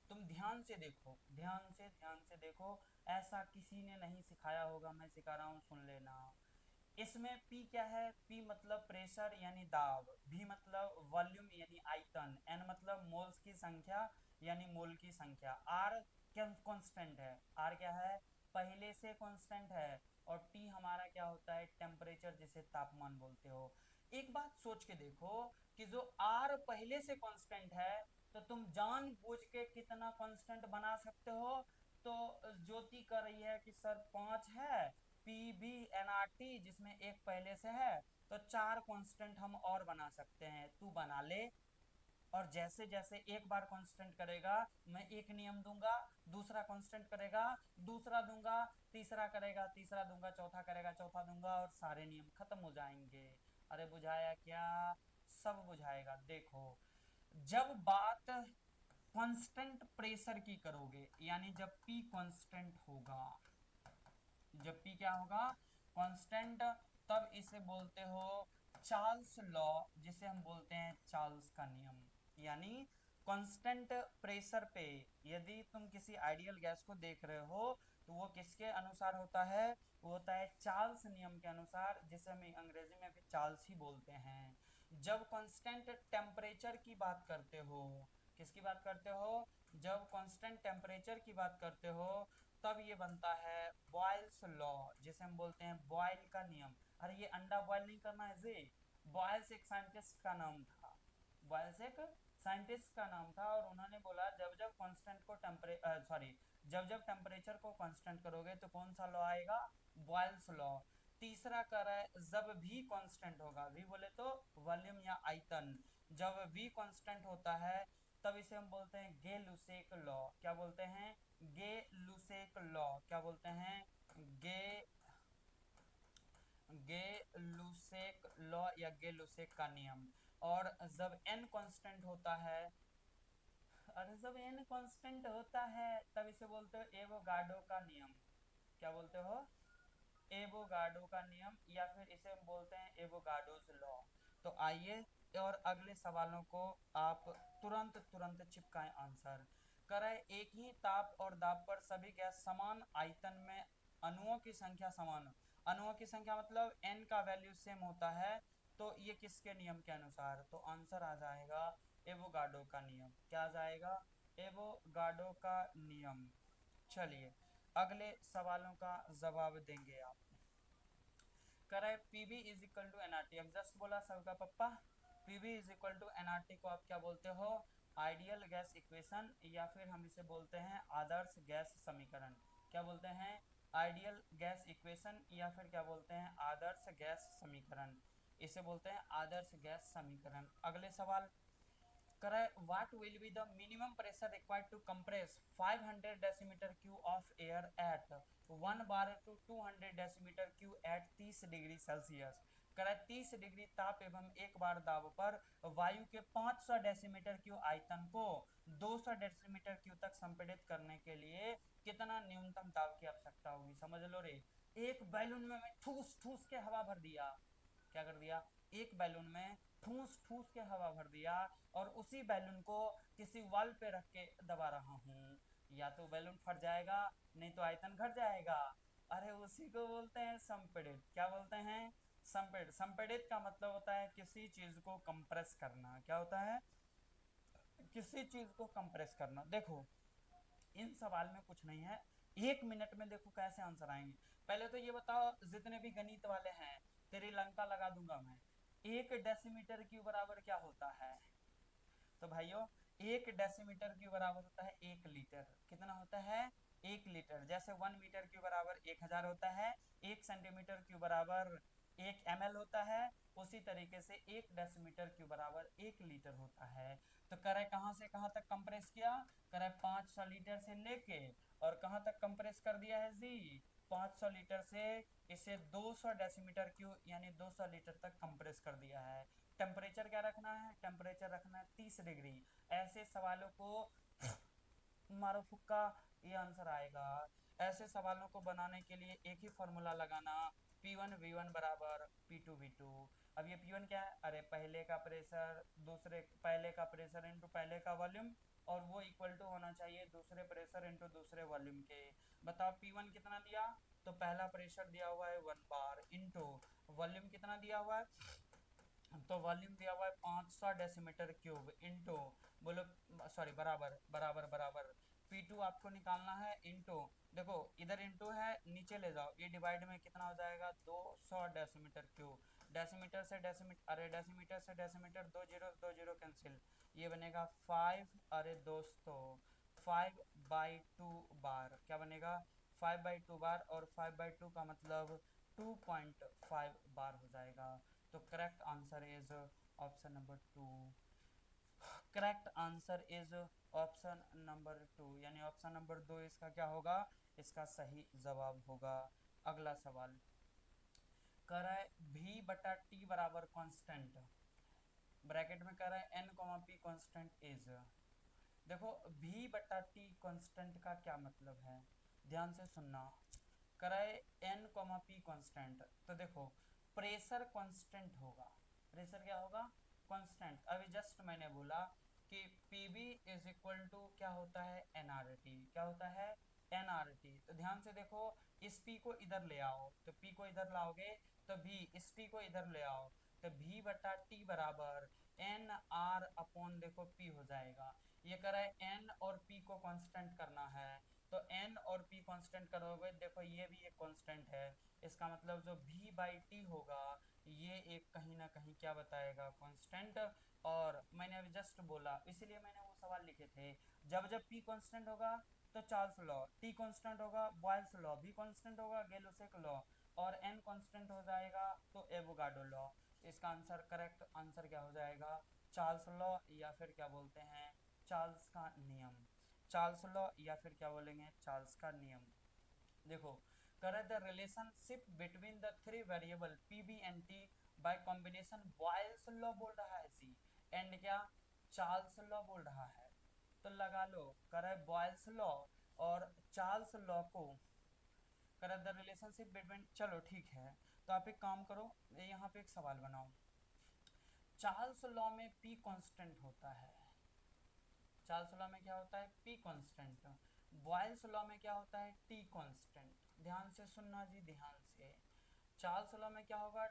तुम ध्यान से देखो, ध्यान से देखो, ऐसा किसी ने नहीं सिखाया होगा, मैं सिखा रहा हूँ, सुन लेना। इसमें P क्या है, P मतलब प्रेशर यानी दाब, V मतलब वॉल्यूम यानी आयतन, N मतलब मोल्स की संख्या यानी मोल की संख्या, R कांस्टेंट है, R क्या है, पहले से कांस्टेंट है। और T हमारा क्या होता है, टेम्परेचर जिसे तापमान बोलते हो। एक बात सोच के देखो कि जो R पहले से कांस्टेंट है, तो तुम जानबूझ के कितना कांस्टेंट बना सकते हो। तो ज्योति कर रही है कि सर 5 है, P V N R T जिसमें एक पहले से है, तो 4 कांस्टेंट हम और बना सकते हैं, तू बना ले। और जैसे जैसे एक बार कांस्टेंट करेगा, मैं एक नियम दूंगा, दूसरा कांस्टेंट करेगा, दूसरा दूंगा, तीसरा करेगा, तीसरा दूंगा, चौथा करेगा, चौथा दूंगा, और सारे नियम खत्म हो जाएंगे। अरे बुझाया क्या, सब बुझाएगा। देखो, जब बात कांस्टेंट प्रेशर की करोगे, यानी जब P कांस्टेंट होगा, जब P क्या होगा, कांस्टेंट, तब इसे बोलते हो चार्ल्स लॉ, जिसे हम बोलते हैं चार्ल्स का नियम। यानी कांस्टेंट प्रेशर पे यदि तुम किसी आइडियल गैस को देख रहे हो तो वो किसके अनुसार होता है, वो होता है चार्ल्स नियम के अनुसार, जिसे हम अंग्रेजी में भी चार्ल्स ही बोलते हैं। जब कांस्टेंट टेम्परेचर की बात करते हो, किसकी बात करते हो, जब कांस्टेंट टेम्परेचर की बात करते हो तब ये बनता है बॉयल्स लॉ, जिसे हम बोलते हैं बॉयल का नियम। अरे ये अंडा बॉयल नहीं करना है जी, बॉयल्स एक साइंटिस्ट का नाम था, बॉयल्स एक साइंटिस्ट का नाम था, और उन्होंने बोला जब जब कांस्टेंट को जब जब टेम्परेचर को कांस्टेंट करोगे तो कौन सा लॉ आएगा, बॉयल्स लॉ। तीसरा कर रहा है जब भी कांस्टेंट होगा, भी बोले तो वॉल्यूम या आयतन, जब भी कांस्टेंट होता है तब इसे हम बोलते हैं गे लुसेक लॉ। क्या बोलते हैं, गे लुसेक लॉ। क्या बोलते हैं, गे गे लुसेक लॉ या गे लुसेक का नियम। और जब n कांस्टेंट होता है, अरे जब n कांस्टेंट होता है तब इसे बोलते हो एवोगाड्रो का नियम। क्या बोलते हो, एवोगाड्रो का नियम, या फिर इसे हम बोलते हैं एवोगाड्रोस लॉ। तो आइए और अगले सवालों को आप तुरंत तुरंत चिपकाएं आंसर। करें एक ही ताप और दाब पर सभी गैस समान आयतन में अणुओं की संख्या समान, अणुओं की संख्या मतलब n का वैल्यू सेम होता है, तो ये किसके नियम के अनुसार, तो आंसर आ जाएगा एवोगाड्रो का नियम। क्या आ जाएगा, एवोगाड्रो का नियम। चलिए अगले सवालों का जवाब देंगे आप। करे PV is equal to NRT, अब जस्ट बोला सबका पप्पा, PV is equal to NRT को आप क्या बोलते हो, आइडियल गैस इक्वेशन, या फिर हम इसे बोलते हैं आदर्श गैस समीकरण। क्या बोलते हैं, आइडियल गैस इक्वेशन, या फिर क्या बोलते हैं आदर्श गैस समीकरण, इसे बोलते हैं आदर्श गैस समीकरण। अगले सवाल करे what will be the minimum pressure required to compress 500 decimetre cube of air at 1 bar to 200 decimetre cube at 30 degree Celsius. करे 30 डिग्री ताप एवं 1 बार दाब पर वायु के 500 डेसीमीटर क्यूब आयतन को 200 डेसीमीटर क्यूब तक संपीड़ित करने के लिए कितना न्यूनतम दाब की आवश्यकता होगी। समझ लो रे, एक बैलून में मैं ठूस ठूस के हवा भर दिया, क्या कर दिया, एक बैलून में ठूस ठूस के हवा भर दिया, और उसी बैलून को किसी वॉल पे रख के दबा रहा हूँ, या तो बैलून फट जाएगा नहीं तो आयतन घट जाएगा। अरे उसी को बोलते हैं संपीड़ित। क्या बोलते हैं, संपीड़ित। संपीड़ित का मतलब होता है किसी चीज को कंप्रेस करना। क्या होता है, किसी चीज को कंप्रेस करना। देखो इन सवाल में कुछ नहीं है, 1 मिनट में देखो कैसे आंसर आएंगे। पहले तो ये बताओ जितने भी गणित वाले हैं तेरी लंका लगा दूंगा मैं, 1 डेसीमीटर क्यूब बराबर क्या होता है, तो भाइयों 1 डेसीमीटर क्यूब बराबर होता है 1 लीटर। कितना होता है, 1 लीटर। जैसे 1 मीटर क्यूब बराबर 1000 होता है, 1 सेंटीमीटर क्यूब बराबर 1 ml होता है, उसी तरीके से 1 डेसीमीटर क्यूब बराबर 1 लीटर होता है। तो करे कहाँ से कहाँ तक कंप्रेस किया, करे 500 लीटर से लेके और कहाँ तक कंप्रेस कर दिया है जी, 500 लीटर से इसे 200 डेसीमीटर क्यूब यानी 200 लीटर तक कंप्रेस कर दिया है। टेम्परेचर क्या रखना है, टेम्परेचर रखना है 30 डिग्री। ऐसे सवालों को मारो फुक्का, ये आंसर आएगा। ऐसे सवालों को बनाने के लिए एक ही फॉर्मूला लगाना, P1 V1 बराबर P2 V2। अब ये P1 क्या है, अरे पहले का प्रेशर दूसरे पहले का प्रेशर इनटू पहले का वॉल्यूम, और वो इक्वल टू होना चाहिए दूसरे प्रेशर इनटू दूसरे वॉल्यूम के। बताओ P1 कितना दिया, तो पहला प्रेशर दिया हुआ है 1 बार, इनटू वॉल्यूम कितना दिया हुआ है, तो वॉल्यूम दिया हुआ है 500 डेसीमीटर क्यूब, इनटू बोलो सॉरी बराबर बराबर बराबर P2 आपको निकालना है, इनटू देखो इधर इनटू है नीचे ले जाओ, ये डिवाइड में कितना हो जाएगा 200 डेसीमीटर क्यूब। डेसीमीटर से डेसीमीटर, अरे डेसीमीटर से डेसीमीटर, दो जीरो कैंसिल, ये बनेगा 5, अरे दोस्तों 5/2 बार। क्या बनेगा 5/2 बार, और 5/2 का मतलब 2.5 बार हो जाएगा। तो correct answer is option number 2। Correct answer is option number 2, यानी ऑप्शन नंबर 2 इसका क्या होगा, इसका सही जवाब होगा। अगला सवाल कर रहा है V/T बराबर कांस्टेंट, ब्रैकेट में कर रहा है n, P कांस्टेंट इज। देखो V/T कांस्टेंट का क्या मतलब है, ध्यान से सुनना। कराए n कॉमा पी कांस्टेंट, तो देखो प्रेशर कांस्टेंट होगा, प्रेशर क्या होगा, कांस्टेंट। अभी जस्ट मैंने बोला कि पीबी इज इक्वल टू क्या होता है, एनआरटी, क्या होता है, एनआरटी। तो ध्यान से देखो, इस पी को इधर ले आओ, तो पी को इधर लाओगे तो भी, इस टी को इधर ले आओ तो भी बटा टी बराबर एन आर अपॉन देखो पी हो जाएगा। ये कह रहा है एन और पी को कांस्टेंट करना है, तो n और p कांस्टेंट करोगे, देखो ये भी एक कांस्टेंट है, इसका मतलब जो v बाई टी होगा ये एक कहीं ना कहीं क्या बताएगा, कांस्टेंट। और मैंने अभी जस्ट बोला, इसीलिए मैंने वो सवाल लिखे थे, जब जब p कांस्टेंट होगा तो चार्ल्स लॉ, t कांस्टेंट होगा बॉयल्स लॉ, v कांस्टेंट होगा गैलोसेक लॉ, और n कांस्टेंट हो जाएगा तो एवोगाड्रो लॉ। इसका आंसर, करेक्ट आंसर क्या हो जाएगा, चार्ल्स लॉ, या फिर क्या बोलते हैं, चार्ल्स का नियम, चार्ल्स लॉ, या फिर क्या बोलेंगे, चार्ल्स का नियम। देखो करे the relationship between the three variable P V and T by combination Boyle's law बोल रहा है सी, एंड क्या, चार्ल्स लॉ बोल रहा है। तो लगा लो, करे बॉयल्स लॉ और चार्ल्स लॉ को करे द रिलेशनशिप बिटवीन, चलो ठीक है। तो आप एक काम करो, यहाँ पे एक सवाल बनाओ, चार्ल्स लॉ में पी कांस्टेंट होता है, चार्ल्स लॉ में क्या होता है, पी कांस्टेंट, बॉयल्स लॉ में क्या होता है, टी कांस्टेंट। ध्यान से सुनना जी, ध्यान से, चार्ल्स लॉ में क्या होगा,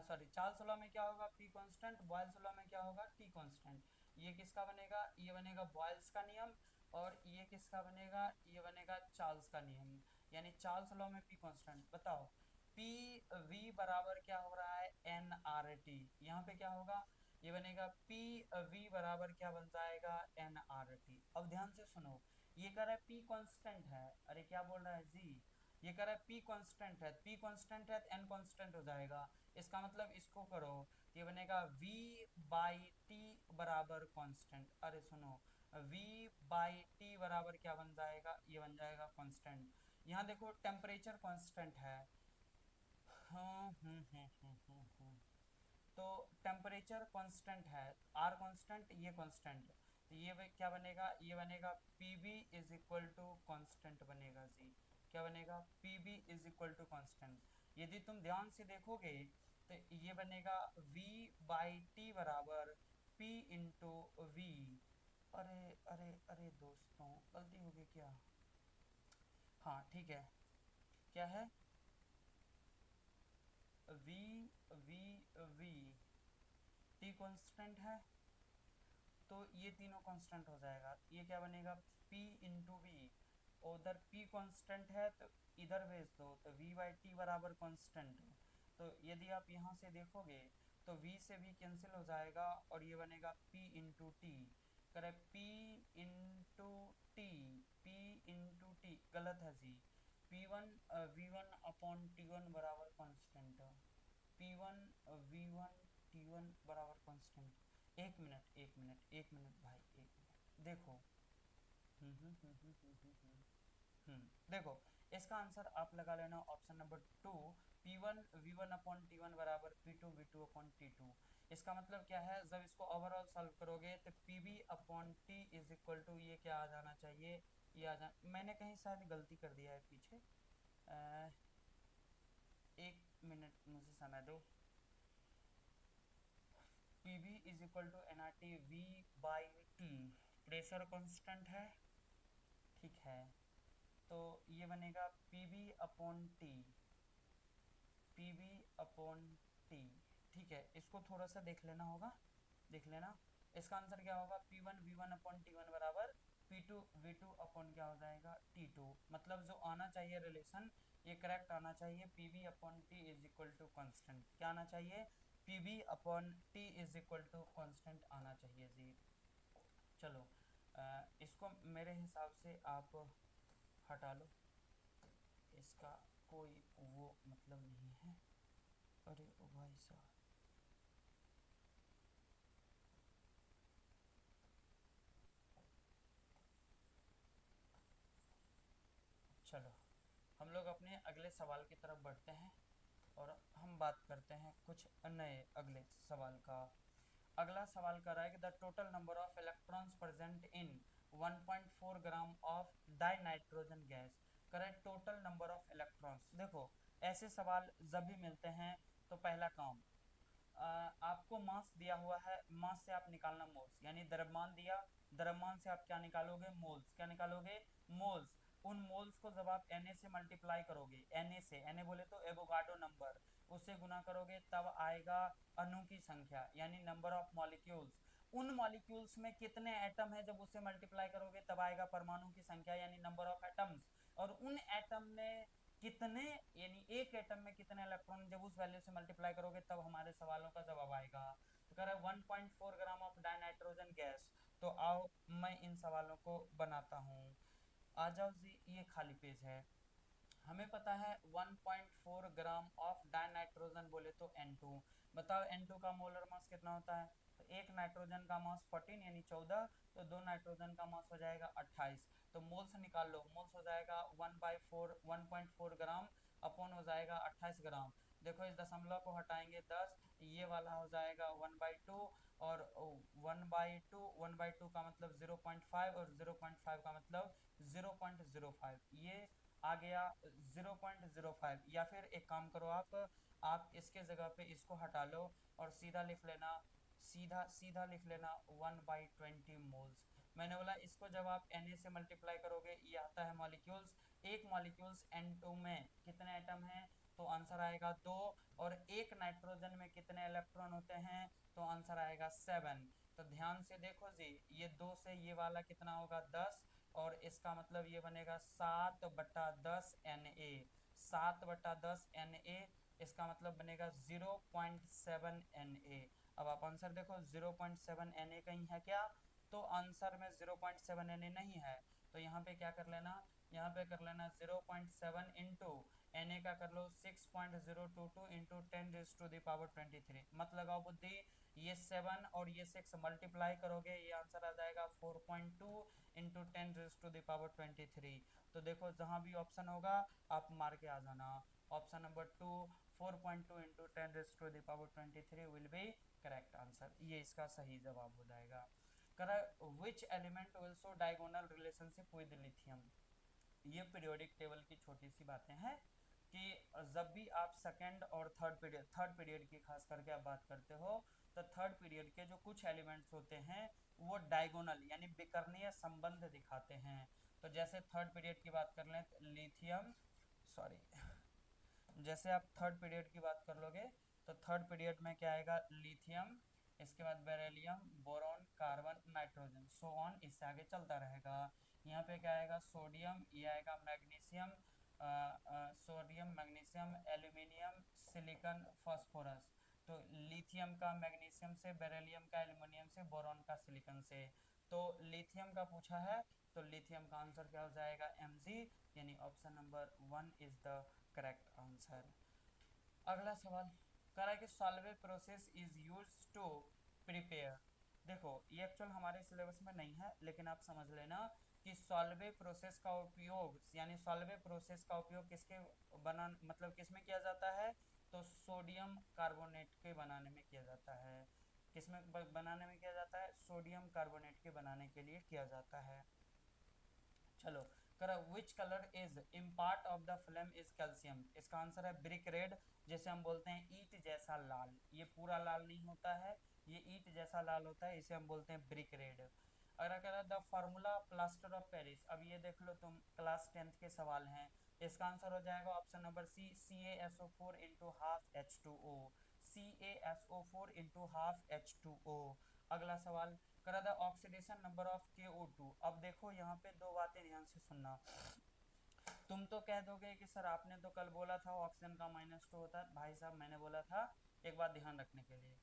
सॉरी, चार्ल्स लॉ में क्या होगा, पी कांस्टेंट, बॉयल्स लॉ में क्या होगा, टी कांस्टेंट। ये किसका बनेगा, ये बनेगा बॉयल्स का नियम, और ये किसका बनेगा, ये बनेगा चार्ल्स का नियम। यानी चार्ल्स लॉ में पी कांस्टेंट, बताओ पी वी बराबर क्या हो रहा है, एन आर टी, यहाँ पे क्या होगा, ये बनेगा पी वी बराबर क्या बन जाएगा, एन आर टी। अब ध्यान से सुनो, ये कह रहा है पी कांस्टेंट है, अरे क्या बोल रहा है जी, ये कह रहा है पी कांस्टेंट है, पी कांस्टेंट है एन कांस्टेंट हो जाएगा, इसका मतलब इसको करो, ये बनेगा v बाई टी बराबर कांस्टेंट। अरे सुनो, v बाई टी बराबर क्या बन जाएगा, ये बन जाएगा कांस्टेंट। यहाँ देखो टेम्परेचर कांस्टेंट है, तो टेम्परेचर कांस्टेंट है, आर कांस्टेंट, ये कांस्टेंट, तो ये क्या बनेगा, ये बनेगा Pb is equal to constant बनेगा जी, क्या बनेगा, Pb is equal to constant. यदि तुम ध्यान से देखोगे तो ये बनेगा V बाई टी बराबर P इंटू वी। अरे अरे अरे दोस्तों, गलती हो गई क्या, हाँ ठीक है, क्या है, V V V, T constant है, तो ये तीनों कांस्टेंट हो जाएगा, ये क्या बनेगा, P इंटू वी, उधर P कांस्टेंट है तो इधर भेज दो, तो V बाई टी बराबर कांस्टेंट। तो यदि आप यहाँ से देखोगे तो V से V कैंसिल हो जाएगा, और ये बनेगा P इंटू टी, करे P into T, P into T गलत है जी, P1 V1 अपॉन T1 बराबर कांस्टेंट, P1 V1 T1 बराबर कांस्टेंट। एक मिनट एक मिनट एक मिनट भाई, एक मिनट देखो, देखो इसका आंसर आप लगा लेना option number two, P1 V1 upon T1 बराबर P2 V2 अपॉन T2। इसका मतलब क्या है, जब इसको ओवरऑल सॉल्व करोगे तो PB upon T is equal to ये क्या आ जाना चाहिए, ये आ जा, मैंने कहीं शायद गलती कर दिया है पीछे, एक मिनट मुझे समय दो, Pb is equal to n R T V by T, pressure constant है, ठीक है, तो ये बनेगा Pb upon T, Pb upon T, ठीक है, इसको थोड़ा सा देख लेना होगा, देख लेना, इसका आंसर क्या होगा, P1 V1 अपॉन T1 बराबर P2 V2 अपॉन क्या हो जाएगा, T2। मतलब जो आना चाहिए रिलेशन, ये करेक्ट आना चाहिए, Pb upon T is equal to constant, क्या आना चाहिए, Pb upon T is equal to constant आना चाहिए जी। चलो इसको मेरे हिसाब से आप हटा लो, इसका कोई वो मतलब नहीं है, अरे ओ भाई साहब, चलो हम लोग अपने अगले सवाल की तरफ बढ़ते हैं, और हम बात करते हैं कुछ नए अगले सवाल का। अगला सवाल कर रहा है कि the total number of electrons present in 1.4 gram of die nitrogen gas correct, total number of electrons. देखो ऐसे सवाल जब भी मिलते हैं तो पहला काम, आपको मास दिया हुआ है, मास से आप निकालना मोल्स, यानी द्रव्यमान दिया, द्रव्यमान से आप क्या निकालोगे, मोल्स, क्या निकालोगे, मोल्स। उन मोल्स को जब आप Na से मल्टीप्लाई करोगे, Na से, Na बोले तो एवोगाड्रो नंबर, उससे गुना करोगे तब आएगा अणु की संख्या यानी नंबर ऑफ मॉलिक्यूल्स। उन मॉलिक्यूल्स में कितने एटम है जब उससे मल्टीप्लाई करोगे तब आएगा परमाणु की संख्या यानी नंबर ऑफ एटम्स। और उन एटम में कितने, यानी एक एटम में कितने इलेक्ट्रॉन, जब उस वैल्यू से मल्टीप्लाई करोगे तब हमारे सवालों का जवाब आएगा। तो कह रहा है 1.4 ग्राम ऑफ डाइनाइट्रोजन गैस। तो आओ मैं इन सवालों को बनाता हूँ। आ जाओ जी, ये खाली पेज है। हमें पता है 1.4 ग्राम ऑफ डाइनाइट्रोजन बोले तो N2। बताओ N2 का मोलर मास कितना होता है, तो एक नाइट्रोजन का मास 14 यानी 14, तो दो नाइट्रोजन का मास हो जाएगा 28। तो मोल्स निकाल लो, मोल्स हो जाएगा 1/4 ग्राम अपॉन हो जाएगा 28 ग्राम। देखो इस दशमलव को हटाएंगे 10, ये वाला हो जाएगा 1/2, और 1/2 का मतलब 0.5, और 0.5 का मतलब 0.05, ये आ गया 0.05। या फिर एक काम करो, आप इसके जगह पे इसको हटा लो और सीधा लिख लेना, सीधा सीधा लिख लेना 1/20 मोल्स। मैंने बोला इसको जब आप Na से मल्टीप्लाई करोगे ये आता है मॉलिक्यूल्स। एक मॉलिक्यूल्स N2 में कितने एटम हैं, तो आंसर आएगा 2। और एक नाइट्रोजन में कितने इलेक्ट्रॉन होते हैं, तो आंसर आएगा 7। तो ध्यान से देखो जी, ये 2 से ये वाला कितना होगा 10, और इसका मतलब ये बनेगा 7/10 Na, 7/10 Na, इसका मतलब बनेगा 0.7 Na। अब आप आंसर देखो 0.7 Na कहीं है क्या, तो आंसर में 0.7 Na नहीं है। तो यहाँ पे क्या कर लेना, यहाँ पे कर लेना 0.7 इंटू Na का कर लो 6.022 इंटू 10⁻23। मत लगाओ बुद्धि, ये 7 और ये 6 मल्टीप्लाई करोगे ये आंसर आ जाएगा 4.2 इंटू 10⁻23। तो देखो जहां भी ऑप्शन होगा आप मार के आ जाना, option number 2 4.2 into 10⁻23 will be correct answer, ये इसका सही जवाब हो जाएगा। Which element will show diagonal relationship with lithium. ये पीरियोडिक टेबल की छोटी सी बातें हैं कि जब भी आप सेकंड और थर्ड पीरियड की खास करके आप बात करते हो, तो थर्ड पीरियड के जो कुछ एलिमेंट्स होते हैं वो डायगोनल यानी विकर्णीय संबंध दिखाते हैं। तो जैसे थर्ड पीरियड की बात कर लें तो लिथियम, सॉरी, जैसे आप थर्ड पीरियड की बात कर लोगे तो थर्ड पीरियड में क्या आएगा, लिथियम, इसके बाद beryllium, boron, carbon, nitrogen, so on, इससे आगे चलता रहेगा। यहाँ पे क्या आएगा, सोडियम, ये आएगा magnesium, sodium, magnesium, aluminium, silicon, phosphorus. तो लिथियम का मैग्नीशियम से, बेरिलियम का एल्यूमिनियम से, बोरॉन का सिलिकॉन से। तो लिथियम का पूछा है तो लिथियम का आंसर क्या हो जाएगा, Mg, यानी option number 1 is the correct answer. अगला सवाल कह रहा है कि Solvay process is use to prepare. देखो ये एक्चुअल हमारे सिलेबस में नहीं है लेकिन आप समझ लेना कि सॉल्वे प्रोसेस का उपयोग, यानी सॉल्वे प्रोसेस का उपयोग किसके बना, मतलब किस में किया जाता है, तो सोडियम कार्बोनेट के बनाने में किया जाता है। किसमें बनाने में किया जाता है, सोडियम कार्बोनेट के बनाने के लिए किया जाता है। चलो करा, which colour is impart of the film is calcium. इसका आंसर है ब्रिक रेड, जैसे हम बोलते हैं ईट जैसा लाल, ये पूरा लाल नहीं होता है, ये ईट जैसा लाल होता है, इसे हम बोलते हैं ब्रिक रेड। अगर कह रहा the formula plaster of Paris, अब ये देख लो तुम क्लास 10th के सवाल हैं, इसका आंसर हो जाएगा option number C, CaSO4 into half H2O, CaSO4 into half H2O। अगला सवाल करा the oxidation number of KO2। अब देखो यहाँ पे दो बातें ध्यान से सुनना। तुम तो कह दोगे कि सर आपने तो कल बोला था ऑक्सीजन का -2 होता है, भाई साहब मैंने बोला था, एक बात ध्यान रखने के लिए,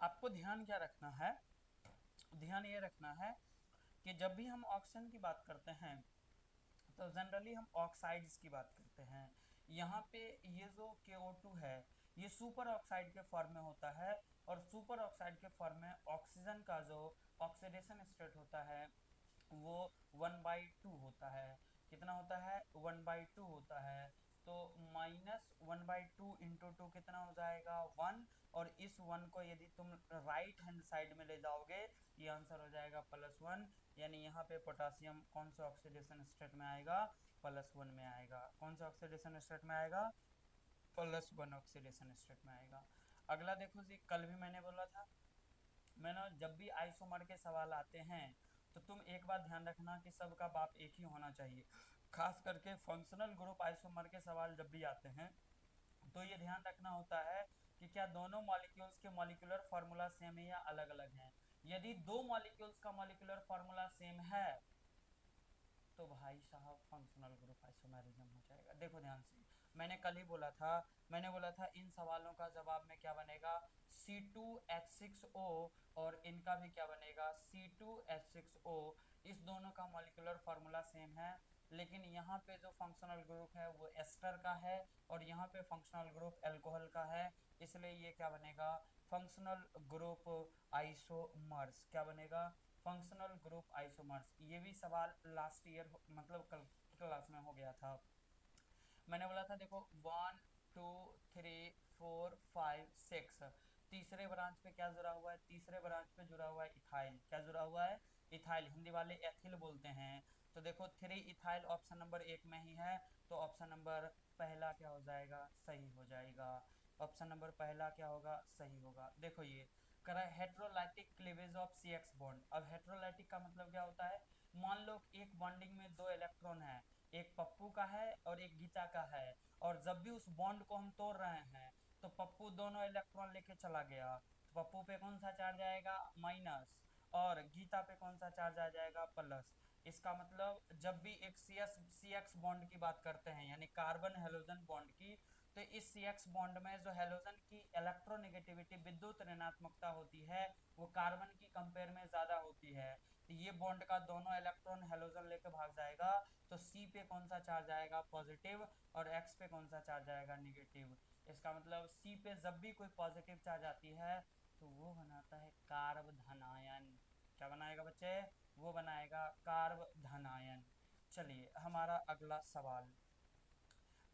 आपको ध्यान क्या रखना है, ध्यान ये रखना है कि जब भी हम ऑक्सीजन की बात करते हैं तो जनरली हम ऑक्साइड्स की बात करते हैं। यहाँ पे ये जो KO2 है ये सुपर ऑक्साइड के फॉर्म में होता है, और सुपर ऑक्साइड के फॉर्म में ऑक्सीजन का जो ऑक्सीडेशन स्टेट होता है वो 1/2 होता है। कितना होता है, 1/2 होता है। तो -1/2 इंटू टू कितना हो जाएगा 1, और इस 1 को यदि तुम राइट हैंड साइड में ले जाओगे ये आंसर हो जाएगा +1, यानी यहाँ पे पोटासियम कौन सा ऑक्सीडेशन स्टेट में आएगा, +1 में आएगा। कौन सा ऑक्सीडेशन स्टेट में आएगा, +1 ऑक्सीडेशन स्टेट में आएगा। अगला देखो जी, कल भी मैंने बोला था, मैंने जब भी आइसोमर के सवाल आते हैं तो तुम एक बात ध्यान रखना कि सबका बाप एक ही होना चाहिए। खास करके फंक्शनल ग्रुप आइसोमर के सवाल जब भी आते हैं तो ये ध्यान रखना होता है कि क्या दोनों मॉलिक्यूल्स के मॉलिक्यूलर फार्मूला सेम है या अलग अलग हैं। यदि दो मॉलिक्यूल्स का मॉलिक्यूलर फार्मूला सेम है तो भाई साहब फंक्शनल ग्रुप आइसोमेरिज्म हो जाएगा। देखो ध्यान से, मैंने कल ही बोला था, इन सवालों का जवाब में क्या बनेगा, C2H6O, और इनका भी क्या बनेगा, C2H6O। इस दोनों का मॉलिक्यूलर फार्मूला सेम है, लेकिन यहाँ पे जो फंक्शनल ग्रुप है वो एस्टर का है और यहाँ पे फंक्शनल ग्रुप अल्कोहल का है, इसलिए ये क्या बनेगा, फंक्शनल ग्रुप आइसोमर्स। क्या बनेगा, फंक्शनल ग्रुप आइसोमर्स। ये भी सवाल लास्ट ईयर मतलब कल की क्लास में हो गया था। मैंने बोला था देखो 1 2 3 4 5 6, तीसरे ब्रांच पे क्या जुड़ा हुआ है, तीसरे ब्रांच पे जुड़ा हुआ है इथाइल। क्या जुड़ा हुआ है, इथाइल, हिंदी वाले एथिल बोलते हैं। तो देखो 3 इथाइल ऑप्शन नंबर 1 में ही है, तो ऑप्शन नंबर पहला क्या हो जाएगा, सही हो जाएगा। ऑप्शन नंबर पहला क्या होगा, सही होगा। देखो ये करा heterolytic cleavage of CX bond. अब हेट्रोलाइटिक का मतलब क्या होता है, मान लो एक बॉन्डिंग में दो इलेक्ट्रॉन है, एक पप्पू का है और एक गीता का है, और जब भी उस बॉन्ड को हम तोड़ रहे हैं तो पप्पू दोनों इलेक्ट्रॉन लेके चला गया, तो पप्पू पे कौन सा चार्ज आएगा, माइनस, और गीता पे कौन सा चार्ज आ जाएगा, प्लस। इसका मतलब जब भी एक CX बॉन्ड की बात करते हैं यानी कार्बन हेलोजन बॉन्ड की, तो इस CX बॉन्ड में जो हेलोजन की इलेक्ट्रोनेगेटिविटी विद्युत ऋणात्मकता होती है वो कार्बन की कंपेयर में ज़्यादा होती है, तो ये बॉन्ड का दोनों इलेक्ट्रॉन हेलोजन लेकर भाग जाएगा, तो C पे कौन सा चार्ज आएगा, पॉजिटिव, और X पे कौन सा चार्ज आएगा, निगेटिव। इसका मतलब C पे जब भी कोई पॉजिटिव चार्ज आती है तो वो बनाता है कार्ब धनायन। क्या बनाएगा बच्चे, वो बनाएगा कार्ब धनायन। चलिए हमारा अगला सवाल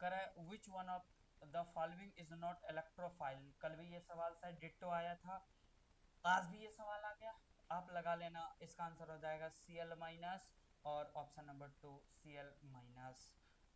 करें, विच one of the following is not electrophile. कल भी ये सवाल शायद डिट्टो आया था, आज भी ये सवाल आ गया, आप लगा लेना। इसका आंसर हो जाएगा Cl- और ऑप्शन नंबर 2 Cl-।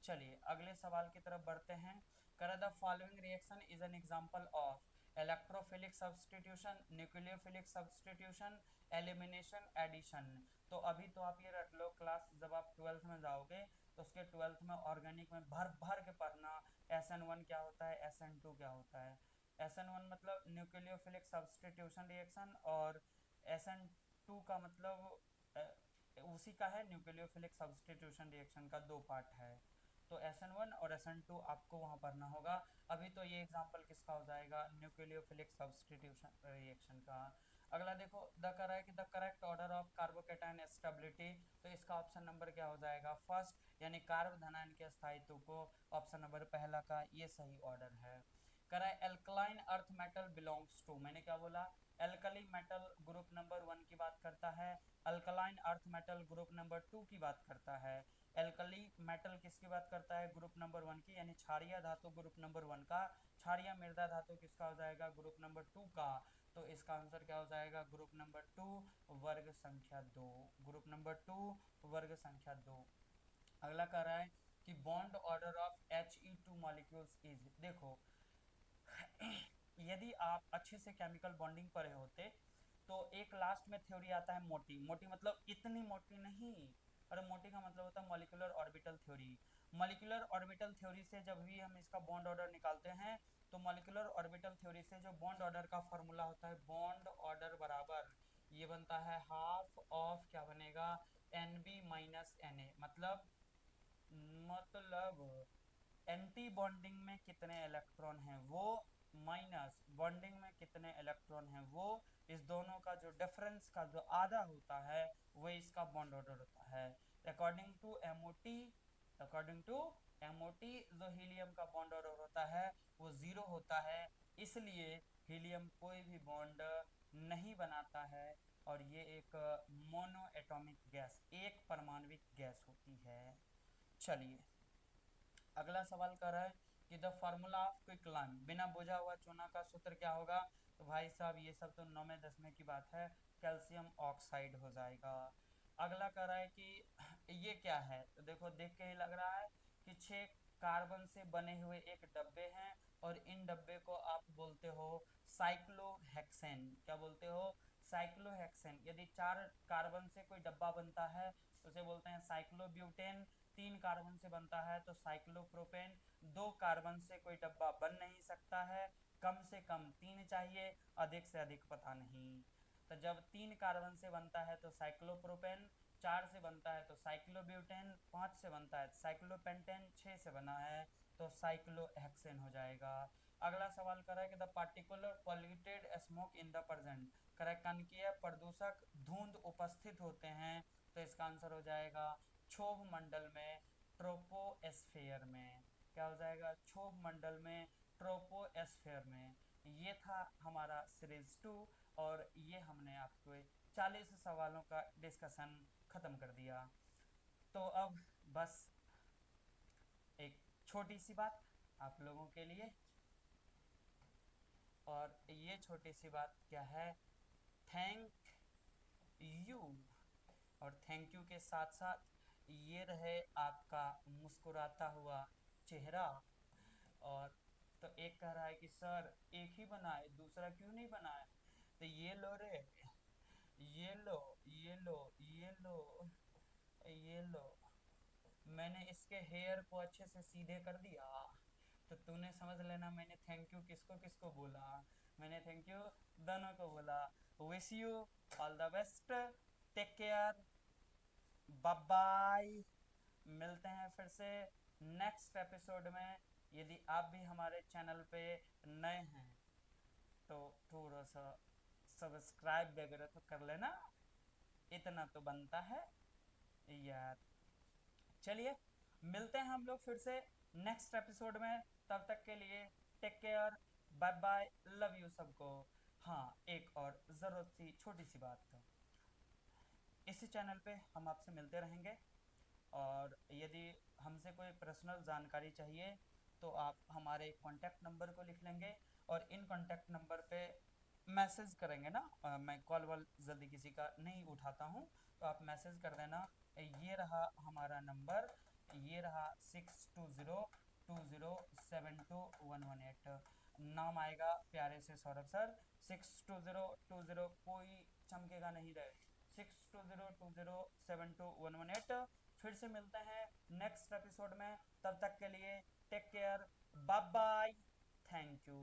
चलिए अगले सवाल की तरफ बढ़ते हैं। कर the following reaction is an example of electrophilic substitution, nucleophilic substitution, elimination, addition. तो अभी तो आप ये रट लो, क्लास जब आप 12th में जाओगे तो उसके 12th में ऑर्गेनिक में भर भर के पढ़ना SN1 क्या होता है, SN2 क्या होता है। SN1 मतलब न्यूक्लियोफिलिक सब्स्टिट्यूशन रिएक्शन, और SN2 का मतलब उसी का है, न्यूक्लियोफिलिक सब्स्टिट्यूशन रिएक्शन का दो पार्ट है। तो SN1 और SN2 आपको वहाँ पढ़ना होगा। अभी तो ये एग्जांपल किसका हो जाएगा, न्यूक्लियोफिलिक सब्स्टिट्यूशन रिएक्शन का। अगला देखो, the correct order of carbocation stability, तो इसका ऑप्शन नंबर क्या हो जाएगा, फर्स्ट, यानी कार्ब धनायन के स्थायित्व को ऑप्शन नंबर पहला का ये सही ऑर्डर है। करा alkaline earth metal belongs to, मैंने क्या बोला, एल्कली मेटल ग्रुप नंबर 1 की बात करता है, alkaline earth metal group number 2 की बात करता है। एल्कली मेटल किसकी बात करता है, ग्रुप नंबर 1 की, यानी क्षारीय धातु ग्रुप नंबर 1 का। क्षारीय मृदा धातु किसका हो जाएगा, ग्रुप नंबर 2 का। तो इसका आंसर क्या हो जाएगा, ग्रुप नंबर 2 वर्ग संख्या 2, ग्रुप नंबर 2 वर्ग संख्या 2। अगला कह रहा है कि bond order of He2 molecules is. देखो यदि आप अच्छे से केमिकल बॉन्डिंग पढ़े होते तो एक लास्ट में थ्योरी आता है मोटी, मोटी मतलब इतनी मोटी नहीं, और मोटी का मतलब होता है molecular orbital theory. Molecular orbital theory से जब भी हम इसका बॉन्ड ऑर्डर निकालते हैं तो मॉलिक्यूलर ऑर्बिटल थ्योरी से जो बॉन्ड ऑर्डर का फॉर्मूला होता है, बॉन्ड ऑर्डर बराबर ये बनता है हाफ ऑफ क्या बनेगा, NB माइनस Na। मतलब एंटी बॉन्डिंग में कितने इलेक्ट्रॉन हैं वो, माइनस बॉन्डिंग में कितने इलेक्ट्रॉन हैं वो, इस दोनों का जो डिफरेंस का जो आधा होता है वो इसका बॉन्ड ऑर्डर होता है। According to MOT, according to MOT जो हीलियम का बॉन्ड ऑर्डर होता है वो 0 होता है, इसलिए हीलियम कोई भी बॉन्ड नहीं बनाता है और ये एक मोनो एटॉमिक गैस, एक परमाणविक गैस होती है। चलिए अगला सवाल कर रहा है कि द फार्मूला ऑफ क्विकलाइम, बिना बुझा हुआ चूना का सूत्र क्या होगा? तो भाई साहब ये सब तो 9वें 10वें की बात है, कैल्शियम ऑक्साइड हो जाएगा। अगला कह रहा है कि ये क्या है? तो देखो देख के ही लग रहा है कि 6 कार्बन से बने हुए एक डब्बे हैं और इन डब्बे को आप बोलते हो साइक्लोहेक्सेन। क्या बोलते हो? साइक्लोहेक्सेन। यदि 4 कार्बन से कोई डब्बा बनता है तो उसे बोलते हैं साइक्लोब्यूटेन। 3 कार्बन से बनता है तो साइक्लोप्रोपेन। 2 कार्बन से कोई डब्बा बन नहीं सकता है, कम से कम 3 चाहिए, अधिक से अधिक पता नहीं। तो जब 3 कार्बन से बनता है तो साइक्लोप्रोपेन, 4 से बनता है तो साइक्लोब्यूटेन, 5 से बनता है साइक्लोपेंटेन, 6 से बना है तो साइक्लोहेक्सेन हो जाएगा। अगला सवाल कर रहा है कि the particular polluted smoke in the present, कणकीय प्रदूषक धुंध उपस्थित होते हैं, तो इसका आंसर हो जाएगा क्षोभ मंडल में, ट्रोपोस्फेयर में। क्या हो जाएगा? क्षोभ मंडल में, ट्रोपोस्फेयर में। ये था हमारा सीरीज 2 और ये हमने आपको 40 सवालों का डिस्कशन खत्म कर दिया। तो अब बस एक छोटी सी बात आप लोगों के लिए, और ये छोटी सी बात क्या है? Thank you. और थैंक यू के साथ साथ ये रहे आपका मुस्कुराता हुआ चेहरा। और तो एक कह रहा है कि सर एक ही बनाए, दूसरा क्यों नहीं बनाए? तो ये लो रे, ये लो, ये लो, ये लो, ये लो। मैंने इसके हेयर को अच्छे से सीधे कर दिया, तो तूने समझ लेना मैंने थैंक यू किसको किसको बोला। मैंने थैंक यू दोनों को बोला। Wish you all the best, take care, bye bye. मिलते हैं फिर से नेक्स्ट एपिसोड में। यदि आप भी हमारे चैनल पे नए हैं तो थोड़ा सा सब्सक्राइब वगैरह तो कर लेना, इतना तो बनता है यार। चलिए मिलते हैं हम लोग फिर से नेक्स्ट एपिसोड में। तब तक के लिए take care, bye bye, love you सबको। हाँ, एक और ज़रूरत सी छोटी सी बात, इसी चैनल पे हम आपसे मिलते रहेंगे, और यदि हमसे कोई पर्सनल जानकारी चाहिए तो आप हमारे कॉन्टैक्ट नंबर को लिख लेंगे और इन कॉन्टैक्ट नंबर पे मैसेज करेंगे ना। मैं कॉल वॉल जल्दी किसी का नहीं उठाता हूँ, तो आप मैसेज कर देना। ये रहा हमारा नंबर, ये रहा 6202072118। नाम आएगा प्यारे से सौरभ सर। 6202 कोई चमकेगा नहीं रहे, 6202072118। फिर से मिलते हैं नेक्स्ट एपिसोड में। तब तक के लिए take care, bye bye, thank you.